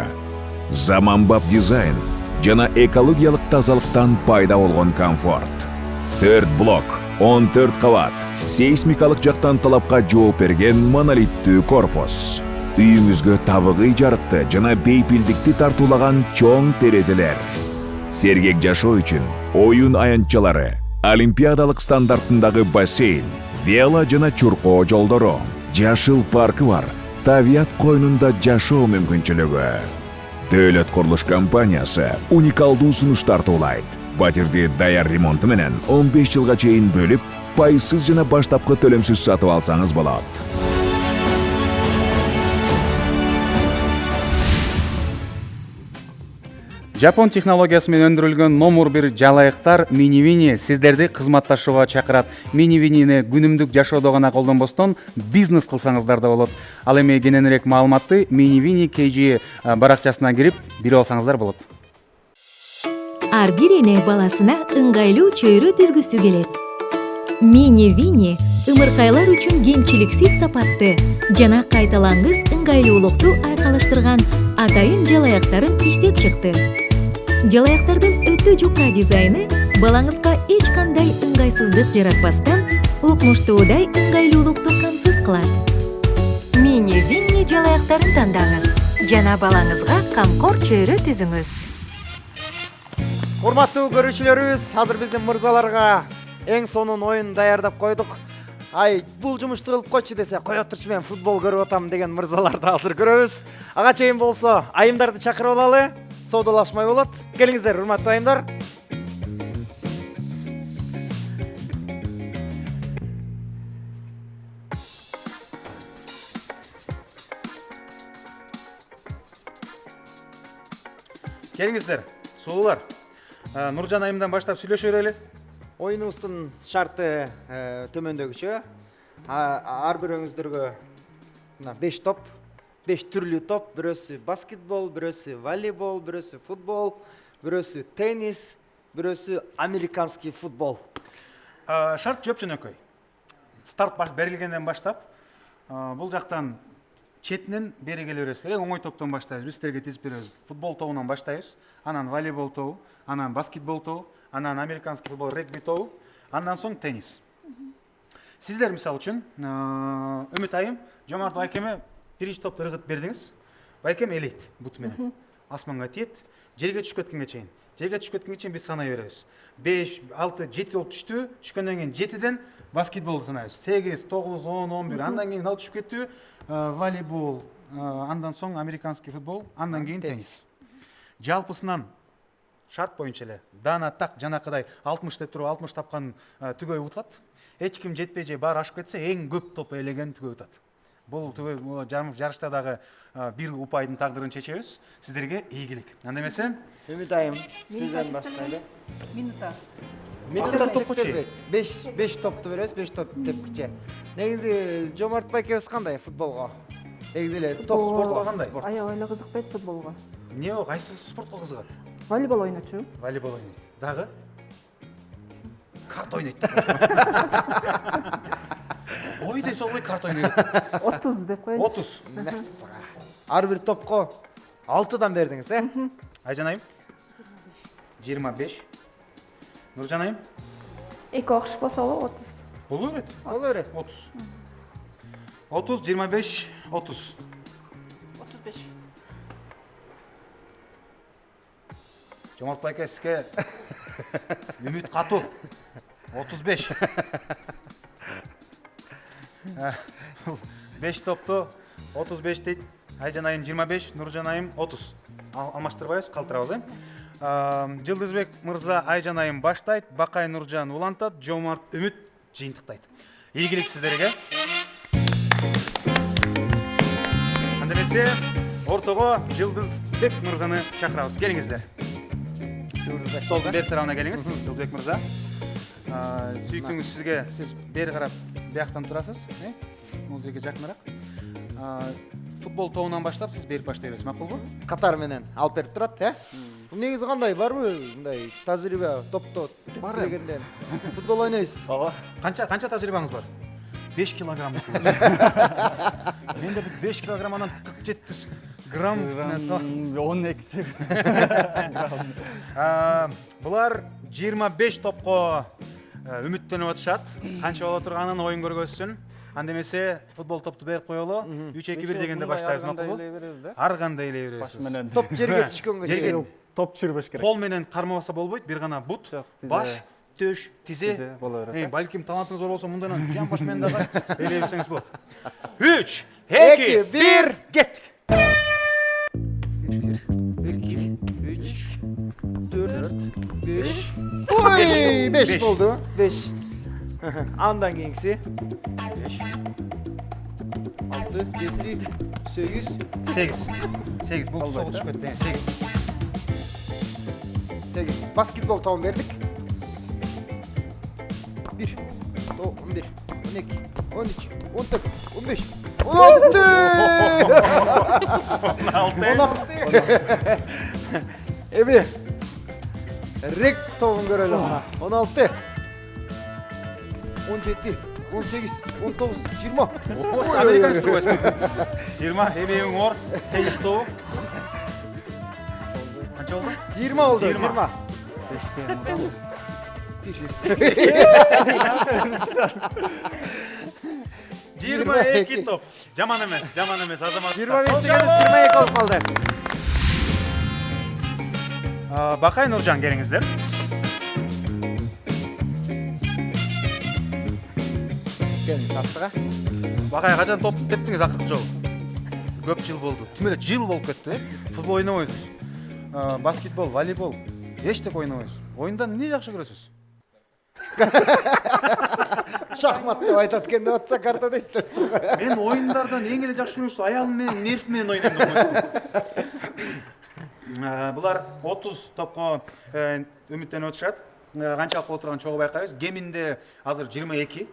Заманбап дизайн жана экологиялык тазалыктан пайда болгон комфорт. 4 блок, 14 кабат, сейсмикалык жактан талапка жооп берген монолиттүү корпус. Үйүңүзгө табыгый жарыкты жана бейпилдикти тартуулаган чоң терезелер. Сергек жашоо үчүн оюн аянтчалары, олимпиадалык стандартындагы бассейн, вело жана чуркоо жолдору, жашыл паркы бар, табият койнунда жашоо мүмкүнчүлүгү. Дөөлөт курулуш компаниясы уникалдуу сунуш тартуулайт. Батирди даяр ремонту менен 15 жылга чейин бөлүп, пайсыз жана баштапкы төлөмсүз сатып алсаңыз болот. Жапон технологиясы менен өндүрүлгөн номер 1 жалайыктар Mini-Vini сиздерди кызматташууга чакырат. Mini-Vinini күнүмдүк жашоодо гана колдонбостон бизнес кылсаңыздар да болот. Ал эми кененирээк маалыматты Mini-Vini KG баракчасына кирип билип алсаңыздар болот. Ар бир эне баласына ыңгайлуу чөйрө түзгүсү келет. Mini-Vini ымыркайлар үчүн кемчиликсиз сапатты жана кайталангыс ыңгайлуулукту айкалыштырган атайын жалаяктарын иштеп чыкты. Жалаяктардын өтө жука дизайны балаңызга эч кандай ыңгайсыздык жаратпастан укмуштуудай ыңгайлуулукту камсыз кылат. Mini-Vini жалаяктарын тандаңыз жана балаңызга камкор чөйрө түзүңүз. Урматтуу көрүүчүлөрүбүз, азыр биздин мырзаларга эң сонун оюн даярдап койдук. Ай, бул жумушту кылып койчу десе, кое турчу мен футбол көрүп атам деген мырзаларды азыр көрөбүз. Ага чейин болсо, айымдарды чакырып алалы. Соодалашмай болот. Келиңиздер, урматтуу айымдар. Келиңиздер, суулар. Нуржан айымдан баштап сүйлөшө берели. Оюнубуздун шарты төмөндөгүчө. Ар бирөөңүздөргө 5 топ, 5 түрлүү топ, бирөөсү баскетбол, бирөөсү волейбол, бирөөсү футбол, бирөөсү теннис, бирөөсү американский футбол. Шарт жөпчөнөкөй. Старт берилгенден баштап, бул жактан четинен бери келе бересиздер. Эң оңой топтон баштайбыз. Биз силерге тизип беребиз. Футбол тобунан баштайбыз. Анан волейбол тобу, анан баскетбол тобу, анан американский футбол, регби тобу, андан соң теннис. Сиздер мисалы үчүн Үмүт айым, Жомарт байкеме биринчи топто ыргыт бердиңиз. Байкем элейт бут менен. Асманга тиет, жерге түшүп кеткенге чейин. Жерге түшүп кеткенге чейин биз санай беребиз. 5, 6, 7 болуп түштү. Түшкөндөн кийин 7ден баскетболду санайбыз. 8, 9, 10, 11. Андан кийин ал түшүп кеттү. Волейбол, андан соң американский футбол, андан кийин теннис. Жалпысынан шарт боюнча эле дана так жанакыдай 60 деп туруп 60 тапкан түгөй утат. Эч ким жетпей же баары ашып кетсе эң көп топ элеген түгөй утат. Бул түгөй жарыштардагы бир упайдын тагдырын чечебиз. Сиздерге ийгилик. Анда эмесе Үмүт айым, сизден баштайлы. Минута топко чейин. 5 топту беребиз, 5 топ тепкиче. Негизи Жомарт байкебиз кандай футболго? Негизи эле топ спортко кандай? Аябай кызыкпайт футболго. Эмне о, кайсы спортко кызыгат? Волейбол ойночу. Волейбол ойнойт. Дагы? Карт ойнойт. Ой десе албай карт ойнойт. 30 деп коелучу. 30. Ар бир топко 6дан бердиңиз, Айжан айым? 25. Нуржан айым? Эки окуш болсо 30. Боло берет. Боло берет. 30. 30, 25, 30. 35. Жомарт байке сизге үмүт катуу. 35. 5 топто 35 дейт. Айжан айым 25, Нуржан айым 30. Алмаштырбайбыз, калтырабыз, Жылдызбек мырза Айжан айым баштайт, Бакай Нуржан улантат, Жомарт Үмүт жыйынтыктайт. Ийгилик сиздерге. Анда эмесе ортого Жылдызбек мырзаны чакырабыз. Келиңиздер. Столдун бер тарабына келиңиз, Жылдызбек мырза. Сүйүктүүңүз сизге, сиз бери карап бияктан турасыз, бул жерге жакыныраак. Футбол тобунан баштап сиз берип баштай бересиз, макулбу? Катар менен алып берип турат, Негизи кандай, барбы мындай тажрыйба топто тепкилегенден? Футбол ойнойсуз. ооба. Канча тажрыйбаңыз бар? 5 килограмм. Менде 5 килограммдан 47 грамм. 12 Булар 25 топко үмүттөнүп атышат. Канча боло турганын оюн көргөзсүн. Анда эмесе футбол топту берип коелу. 3-2-1 дегенде баштайбыз макулбу? Ар кандай эле бересиз. Топ жерге түшкөнгө чейин. топ чүрбөш керек. Кол менен кармабаса болбойт, бир гана бут, баш, төш, тизе. Боло берет. Балким талантыңыз бар болсо мындан жан баш менен дагы элебесеңиз болот. 3, 2, 1, кеттик. 1, 2, 3, 4, 5. Ой, 5 болду. 5. Андан кийинкиси 5, 6, 7, 8. 8 бул соол түшүп кетти. 8. Баскетбол тобун бердик. 1, 11, 12, 13, 14, 15, 16. 16. Эми рек тобун көрөлү. 16. 17, 18, 19, 20. Ос американец турбайсыз. 20 эбең ор, тенис тобу. Канча болду? 20 болду. 20. 22 топ. Жаман эмес, азамат. 25 дегенде 22 болуп калды. Бакай Нуржан келиңиздер. Келиңиз астыга. Бакай качан топ тептиңиз акыркы жолу? Көп жыл болду. Тим эле жыл болуп кетти. Футбол ойнобойсуз. Баскетбол, волейбол эчтеке ойнобойсуз. Оюндан эмне жакшы көрөсүз? Шахмат деп айтат экен деп атса карта дейсиз. Мен оюндардан эң эле жакшы көрөсүм аялым менен нерв менен ойнойм деп коет. Булар 30 топко үмүттөнүп атышат. Канчалык болуп турганын чогуу байкайбыз. Кеминде азыр 22.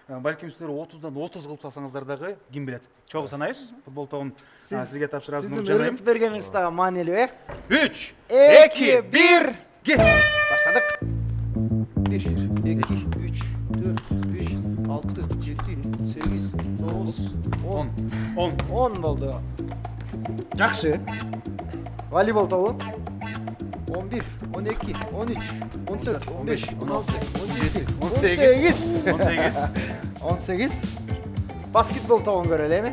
Балким сиздер 30дан 30 кылып салсаңыздар дагы ким билет. Чогуу санайбыз. Футбол тобун сизге тапшырабыз. Сиздин өйрөтүп бергениңиз дагы маанилүү, 3, 2, 1, кет. Баштадык. 1, 2, 3, 4, 5, 6, 7, 8, 9, 10. 10 болду. Жакшы. Волейбол тобу 11, 12, 13, 14, 15, 16, 17, 18. 18. Баскетбол тобун көрөлү эми.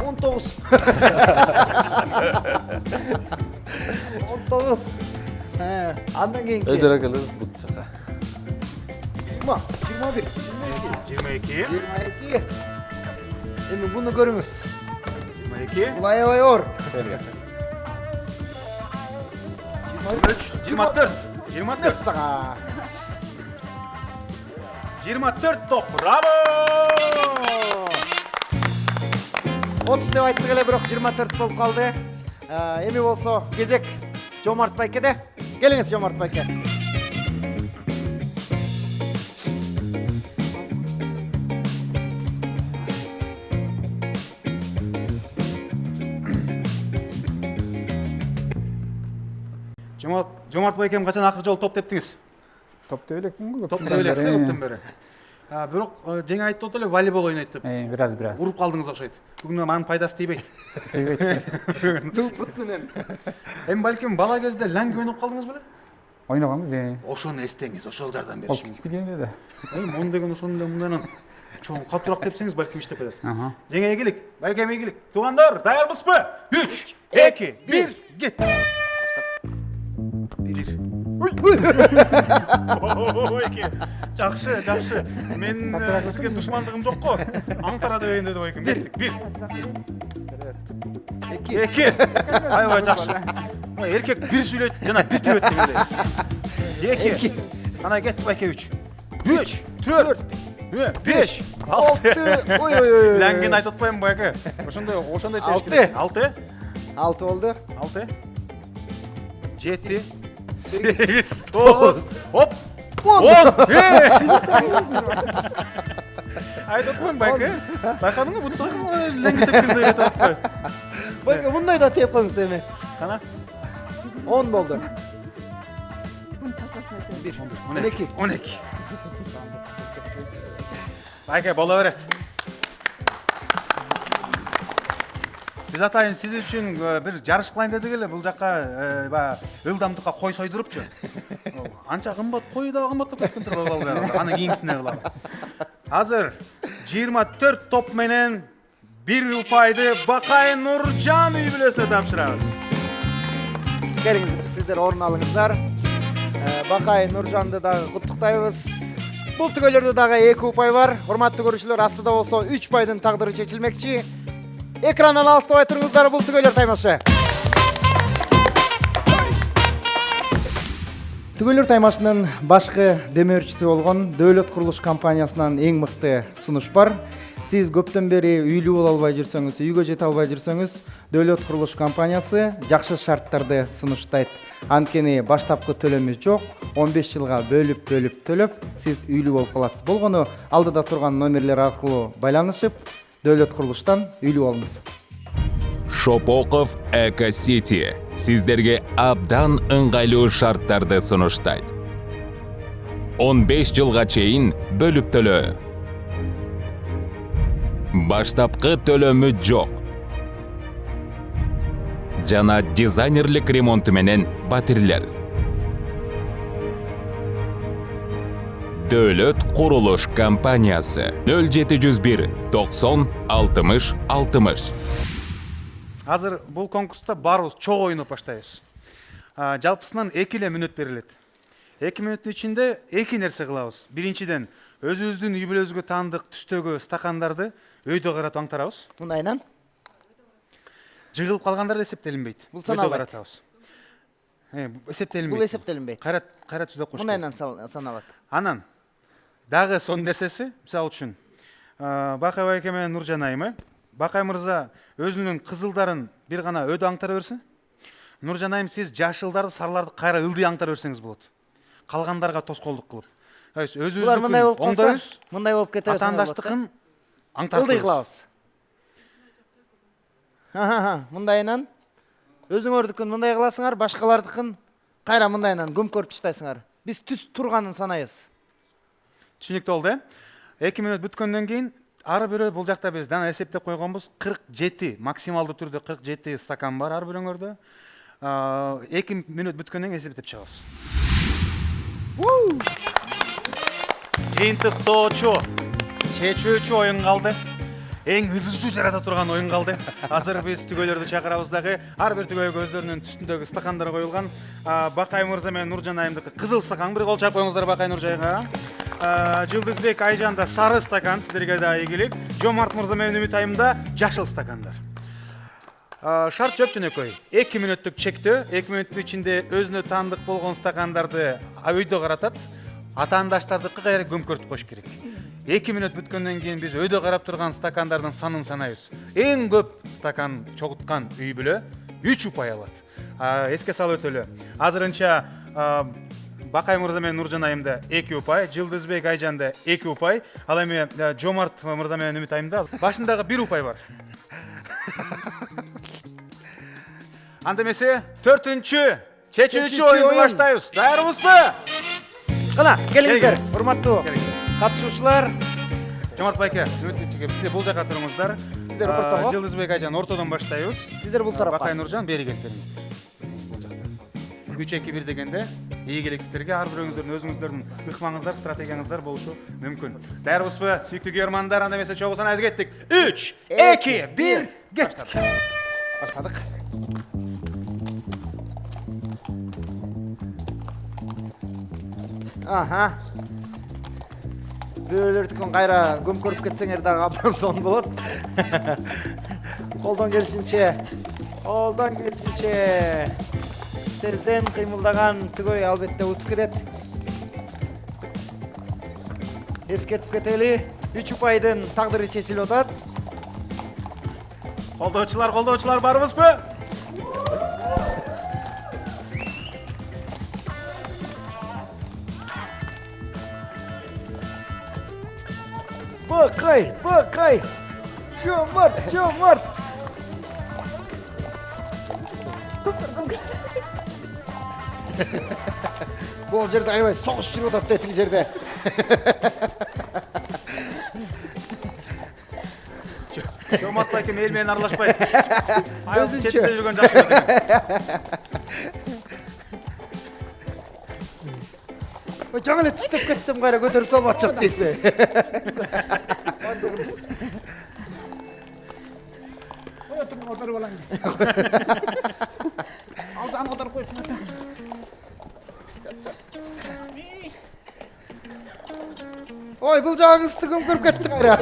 19. 19. Андан кийинки. Өйдөрө келет бут жака. 21, 22. 22. Эми буну көрүңүз. 22. Бул аябай оор. 23, 24. 24. Сага. 24 топ. Браво! 30 деп айттык эле, бирок 24 болуп калды. Эми болсо кезек Жомарт байкеде. Келиңиз Жомарт байке. Жомарт байкем качан акыркы жолу топ тептиңиз? Топ деп элекмин го. Топ деп элексиз көптөн бери. Бирок жаңы айттып эле волейбол ойнойт деп. Бираз. Уруп калдыңыз окшойт. Бүгүн анын пайдасы тийбейт. Дупут менен. Эми балким бала кезде лаңги ойноп калдыңыз беле? Ойногонбуз. Ошону эстеңиз, ошол жардам Ол бериш. кичтигенде да. Мон деген ошону эле мындан чоң катуураак тепсеңиз балким иштеп кетет. Жаңы ийгилик, байкем ийгилик. Туугандар, даярбызбы? 3, 2, 1, кет. Жакшы. Мен сизге душмандыгым жок го. Аңтара дегенде деп байкем. 1, 2. Аябай жакшы. Эркек бир сүйлөйт, жана бир тебет дегенде. 2. Ана кетти байке 3. 3, 4, 5, 6. Ой. Ләңген айтып атпаймынбы байке? Ошондой теш керек. 6. 6 болду. 6. 7. 8, 9. Оп. 10. Айтып атпаймынбы байке? Байкадыңбы? Бутта ләңге тепкенде айтып атпаймын. Байке, мындай да теп коюңуз эми. Қана? 10 болду. Bunu taşmasın eteen. 1, 12. 12. 12. Байке, бола берет. Biz атайын siz үшін bir жарыш кылайын дедик эле. Бул жакка ылдамдыкка кой сойдурупчу. Анча кымбат, кой да кымбаттап кеткен турбайбы ал. Аны кийинкисине кылалы. Азыр 24 топ менен 1 упайды Бакай Нуржан үй бүлөсүнө тапшырабыз. Келиңиздер, сиздер орун алыңыздар. Бакай Нуржанды дагы куттуктайбыз. Бул түгөлөрдө дагы 2 упай бар. Урматтуу көрүүчүлөр, астыда болсо 3 пайдын тагдыры чечилмекчи. Экрандан алыстабай туруңуздар, бул түгөлөр таймашы. Түгөлөр таймашынын башкы демөөрчүсү болгон Дөөлөт курулуш компаниясынан эң мыкты сунуш бар. Сиз көптөн бери үйлүү боло албай жүрсөңүз, үйгө жете албай жүрсөңүз, Дөөлөт курулуш компаниясы жакшы шарттарды сунуштайт. Анткени баштапкы төлөмү жок, 15 жылга бөлүп төлөп, сиз үйлүү болуп каласыз. Болгону алдыда турган номерлер аркылуу байланышып, Дөөлөт курулуштан үйлүү болуңуз. Шопоков Эко-Сити сиздерге абдан ыңгайлуу шарттарды сунуштайт. 15 жылга чейин бөлүп төлөө. Баштапкы төлөмү жок. Жана дизайнерлик ремонту менен батирлер. Дөөлөт курулуш компаниясы 0701 90 60 60. Азыр бул конкурста барыбыз чогуу ойноп баштайбыз. Жалпысынан 2 эле мүнөт берилет. 2 мүнөттүн ичинде 2 нерсе кылабыз. Биринчиден, өзүбүздүн үй бүлөбүзгө таандык түстөгү стакандарды өйдө каратып аңтарабыз. Мындайынан Жыгылып калгандар эсептелинбейт. Бул саналбайт. Каратабыз. Эсептелинбейт. Бул эсептелинбейт. Кайрат түзөп коюш. Мындайынан саналат. Анан дагы сон нерсеси, мисалы үчүн, Бакай байке менен Нуржан айым, Бакай мырза өзүнүн кызылдарын бир гана өйдө аңтара берсин. Нуржан айым, сиз жашылдарды, сарыларды кайра ылдый аңтара берсеңиз болот. Калгандарга тоскоолдук кылып. Булар мындай болуп калса, мындай болуп кетет. Атаандаштыгын аңтарып ылдый кылабыз. Мындайынан өзүңөрдүкүн мындай кыласыңар, башкалардыкын кайра мындайынан көмкөрүп таштайсыңар. Биз түз турганын санайбыз. Түшүнүктүү болду, 2 мүнөт бүткөндөн кийин ар бирөө бул жакта биз дана эсептеп койгонбуз 47, максималдуу түрдө 47 стакан бар ар бирөөңөрдө. 2 мүнөт бүткөндөн кийин эсептеп чыгабыз. Жыйынтыктоочу, чечүүчү оюн калды. Эң ызычуу жарата турган оюн калды. Азыр биз түгөйлөрдү чакырабыз дагы. Ар бир түгөйгө өздөрүнүн түстүндөгү стакандар коюлган. Бакай мырза менен Нуржан айымдыкы кызыл стакан. Бир кол чаап коюңуздар Бакай Нуржайга. Жылдызбек айжанда сары стакан, сиздерге да ийгилик. Жомарт мырза менен Үмүт айымда жашыл стакандар. Шарт жөпчөнөкөй. 2 мүнөттүк чектөө, 2 мүнөттүн ичинде өзүнө таандык болгон стакандарды өйдө каратат. Атаандаштардыкы кайра көмкөртүп коюш керек. 2 мүнөт бүткөндөн кийин биз өйдө карап турган стакандардын санын санайбыз. Эң көп стакан чогуткан үй бүлө 3 упай алат. Эске салып өтөлү. Азырынча Бакай мырза менен Нуржан айымда 2 упай, Жылдызбек айжанда 2 упай, ал эми Жомарт мырза менен Үмүт айымда башындагы 1 упай бар. Анда эмесе 4-чү чечүүчү оюнду баштайбыз. Даярбызбы? Кана, келиңиздер, урматтуу катышуучулар. Жомарт байке, сиздер бул жака туруңуздар. Сиздер ортого. Жылдызбек айжан ортодон баштайбыз. Сиздер бул тарапка. Бакай Нуржан бери келип бериңиздер. Бул жакта. 3-2-1 дегенде ийгилик сиздерге ар бирөөңүздөрдүн өзүңүздөрдүн ыкмаңыздар, стратегияңыздар болушу мүмкүн. Даярбызбы? Сүйүктүү көрөрмандар, анда эмесе чогуу санайбыз, кеттик. 3, 2, 1, кеттик. Баштадык. Бөөлөрдүкүн кайра көмкөрүп кетсеңер дагы абдан сон болот. Колдон келишинче тезден кыймылдаган түгөй албетте утуп кетет. Эскертип кетели, 3 упайдын тагдыры чечилип атат. Колдоочулар барбызбы? Бакай! Жомарт! Бул жерде аябай согуш жүрүп атат да тиги жерде. Жомарт экен эл менен аралашпайт. Айыл Өзүнчө. четте жүргөн жакшы экен. Жаңы эле тістеп кетсем кайра көтөрүп салбатчак дейсизби? Ой, бул жагыңызды көмкөрүп кетти кайра.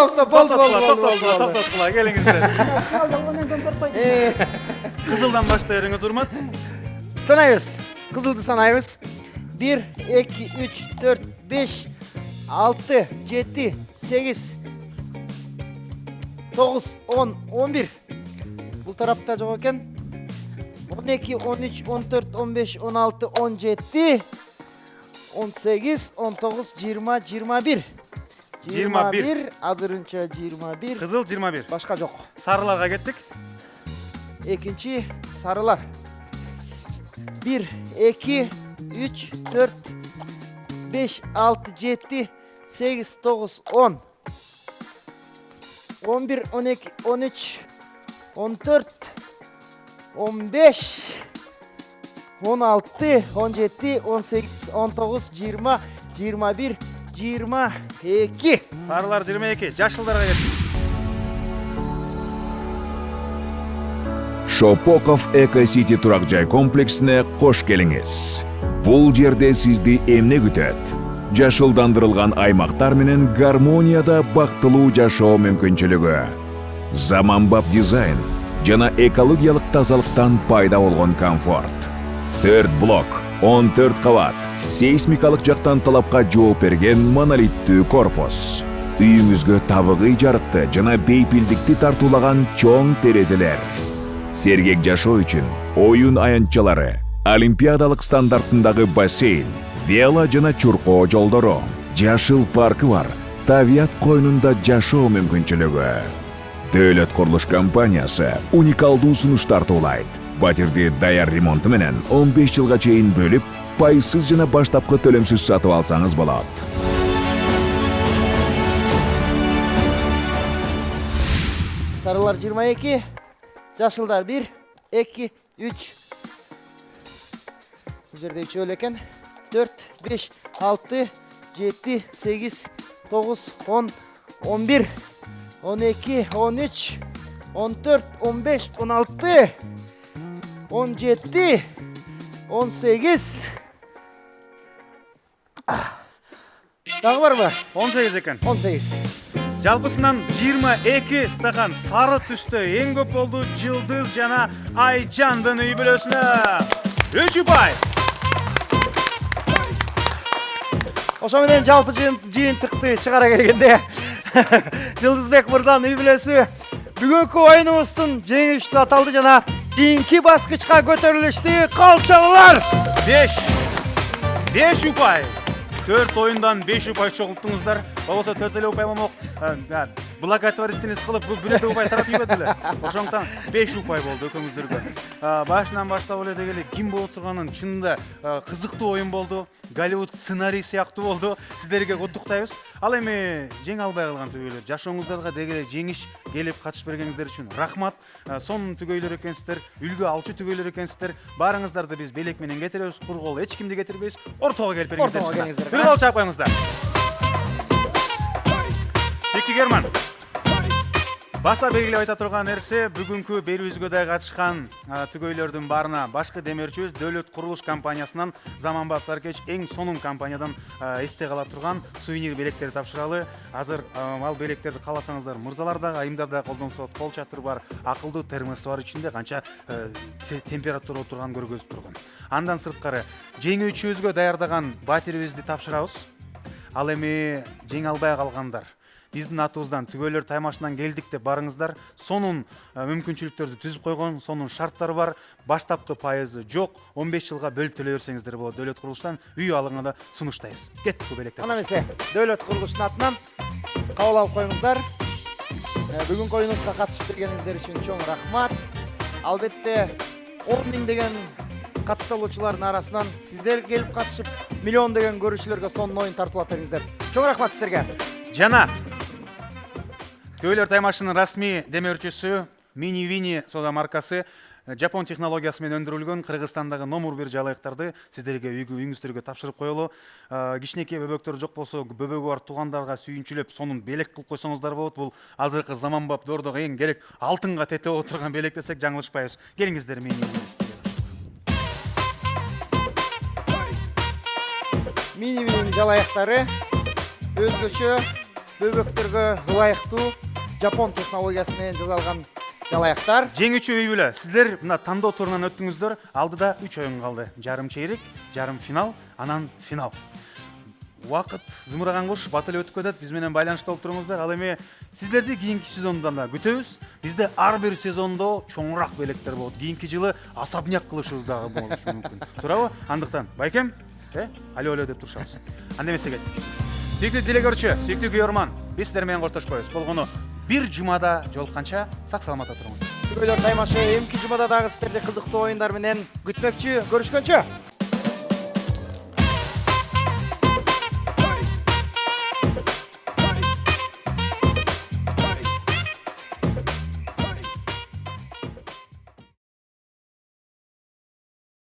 Стоп, болду. Токтоткула, келиңиздер. Кызылдан баштайбыз, урмат. Санайбыз. Кызылды санайбыз. 1, 2, 3, 4, 5, 6, 7, 8, 9, 10, 11. Бул тарапта жок экен. 12, 13, 14, 15, 16, 17, 18, 19, 20, 21. 21. Азырынча 21. Кызыл 21. Башка жок. Сарыларга кеттик. Экинчи сарылар. 1, 2, 3, 4, 5, 6, 7, 8, 9, 10. 11, 12, 13, 14, 15, 16, 17, 18, 19, 20, 21, 22. Сарылар 22. Жашылдарга кеттик. Шопоков Эко-Сити турак жай комплексине кош келиңиз. Бул жерде сизди эмне күтөт? Жашылдандырылган аймактар менен гармонияда бактылуу жашоо мүмкүнчүлүгү. Заманбап дизайн жана экологиялык тазалыктан пайда болгон комфорт. 4 блок, 14 кабат, сейсмикалык жактан талапка жооп берген монолиттүү корпус. Үйүңүзгө табыгый жарыкты жана бейпилдикти тартуулаган чоң терезелер. Сергек жашоо үчүн оюн аянтчалары, олимпиадалык стандартындагы бассейн, вело жана чуркоо жолдору, жашыл паркы бар, табият койнунда жашоо мүмкүнчүлүгү. Дөөлөт курулуш компаниясы уникалдуу сунуш тартуулайт. Батирди даяр ремонту менен 15 жылга чейин бөлүп, пайсыз жана баштапкы төлөмсүз сатып алсаңыз болот. Sarılar 22, Yaşıllar 1, 2, 3. Bu yerde 3 öyle eken. 4, 5, 6, 7, 8, 9, 10, 11, 12, 13, 14, 15, 16, 17, 18. Daha var mı? 18 eкен. 18. Жалпысынан 22 стакан сары түстө эң көп болду Жылдыз жана Айжандын үй бүлөсүнө. 3 ұпай. Ошо менен жалпы жыйынтыкты чыгара келгенде Жылдызбек мырзанын үй бүлөсү бүгүнкү оюнубуздун жеңүүчүсү аталды жана кийинки баскычка көтөрүлүштү. Калчалар 5 ұпай. 4 ойындан 5 ұпай чогулттуңуздар. Болбосо 4 эле ұпай болмок. Благотворительность кылып бул бирде ұпай таратып ийбеди эле. Ошондуктан 5 ұпай болду экөөңүздөргө. Башынан баштап эле дегеле ким болуп турганын чынында кызыктуу оюн болду. Голливуд сценарий сыяктуу болду. Сиздерге куттуктайбыз. Ал эми жеңе албай калган түгөйлөр, жашооңуздарга дегеле жеңиш келип катышып бергениңиздер үчүн рахмат. Сонун түгөйлөр экенсиздер, үлгү алчу түгөйлөр экенсиздер. Барыңыздарды биз белек менен кетиребиз, кургол эч кимди кетирбейбиз. Ортого келип бериңиздер. Бир гол чапкаңыздар. Чеки Герман. Баса белгилеп айта турган нерсе, бүгүнкү берүүбүзгө да катышкан түгөйлөрдүн баарына башкы демирчибиз Дөөлөт курулуш компаниясынан заманбап саркеч эң сонун компаниядан эсте кала турган сувенир белектерди тапшыралы. Азыр ал белектерди кааласаңыздар мырзалар дагы, айымдар дагы колдонсот. Кол чатыр бар, акылдуу термосы бар, ичинде канча температура турган көргөзүп турган. Андан сырткары жеңүүчүбүзгө даярдаган батирибизди тапшырабыз. Ал эми жеңе албай калгандар биздин атыбыздан түгөйлөр таймашынан келдик деп барыңыздар. Сонун мүмкүнчүлүктөрдү түзүп койгон, сонун шарттары бар. Баштапкы пайызы жок. 15 жылга бөлүп төлөй берсеңиздер болот. Дөөлөт курулуштан үй алыңа да сунуштайбыз. Кеттик бу белектер. Ана эмесе, Дөөлөт курулуштун атынан кабыл алып коюңуздар. Бүгүнкү оюнубузга катышып бергениңиздер үчүн чоң рахмат. Албетте 10 миң деген катталуучулардын арасынан сиздер келип катышып, миллион деген көрүүчүлөргө сонун оюн тартуулап бериңиздер. Чоң рахмат сиздерге. Жана Түгөйлөр таймашынын расмий демөөрчүсү Mini Vini сода маркасы Жапон технологиясы менен өндүрүлгөн Кыргызстандагы номер 1 жалайыктарды сиздерге үйүңүздөргө тапшырып коелу. Кичинекей бөбөктөр жок болсо, бөбөгү бар туугандарга сүйүнчүлөп, сонун белек кылып койсоңуздар болот. Бул азыркы заманбап доордогу эң керек алтынга тете отурган белек десек жаңылышпайбыз. Келиңиздер Mini Vini. Mini Vini жалайыктары өзгөчө бөбөктөргө ылайыктуу Жапон технологиясы менен жасалган жалаяктар. Жеңүүчү үй бүлө, сиздер мына тандоо турунан өттүңүздөр. Алдыда 3 оюн калды. Жарым чейрек, жарым финал, анан финал. Убакыт зымыраган куш бат эле өтүп кетет. Биз менен байланышта болуп туруңуздар. Ал эми сиздерди кийинки сезондон да күтөбүз. Бизде ар бир сезондо чоңураак белектер болот. Кийинки жылы особняк кылышыбыз дагы болушу мүмкүн. Туурабы? Андыктан байкем, алё деп турушабыз. Анда эмесе кеттик. Сүйүктүү делегөрчү, сүйүктүү күйөрман, биз сиздер менен коштошпойбуз. Болгону бир жумада жолукканча сак саламатта туруңуздар. Түгөйлөр таймашы эмки жумада дагы сиздерди кызыктуу оюндар менен күтмөкчү. Көрүшкөнчө.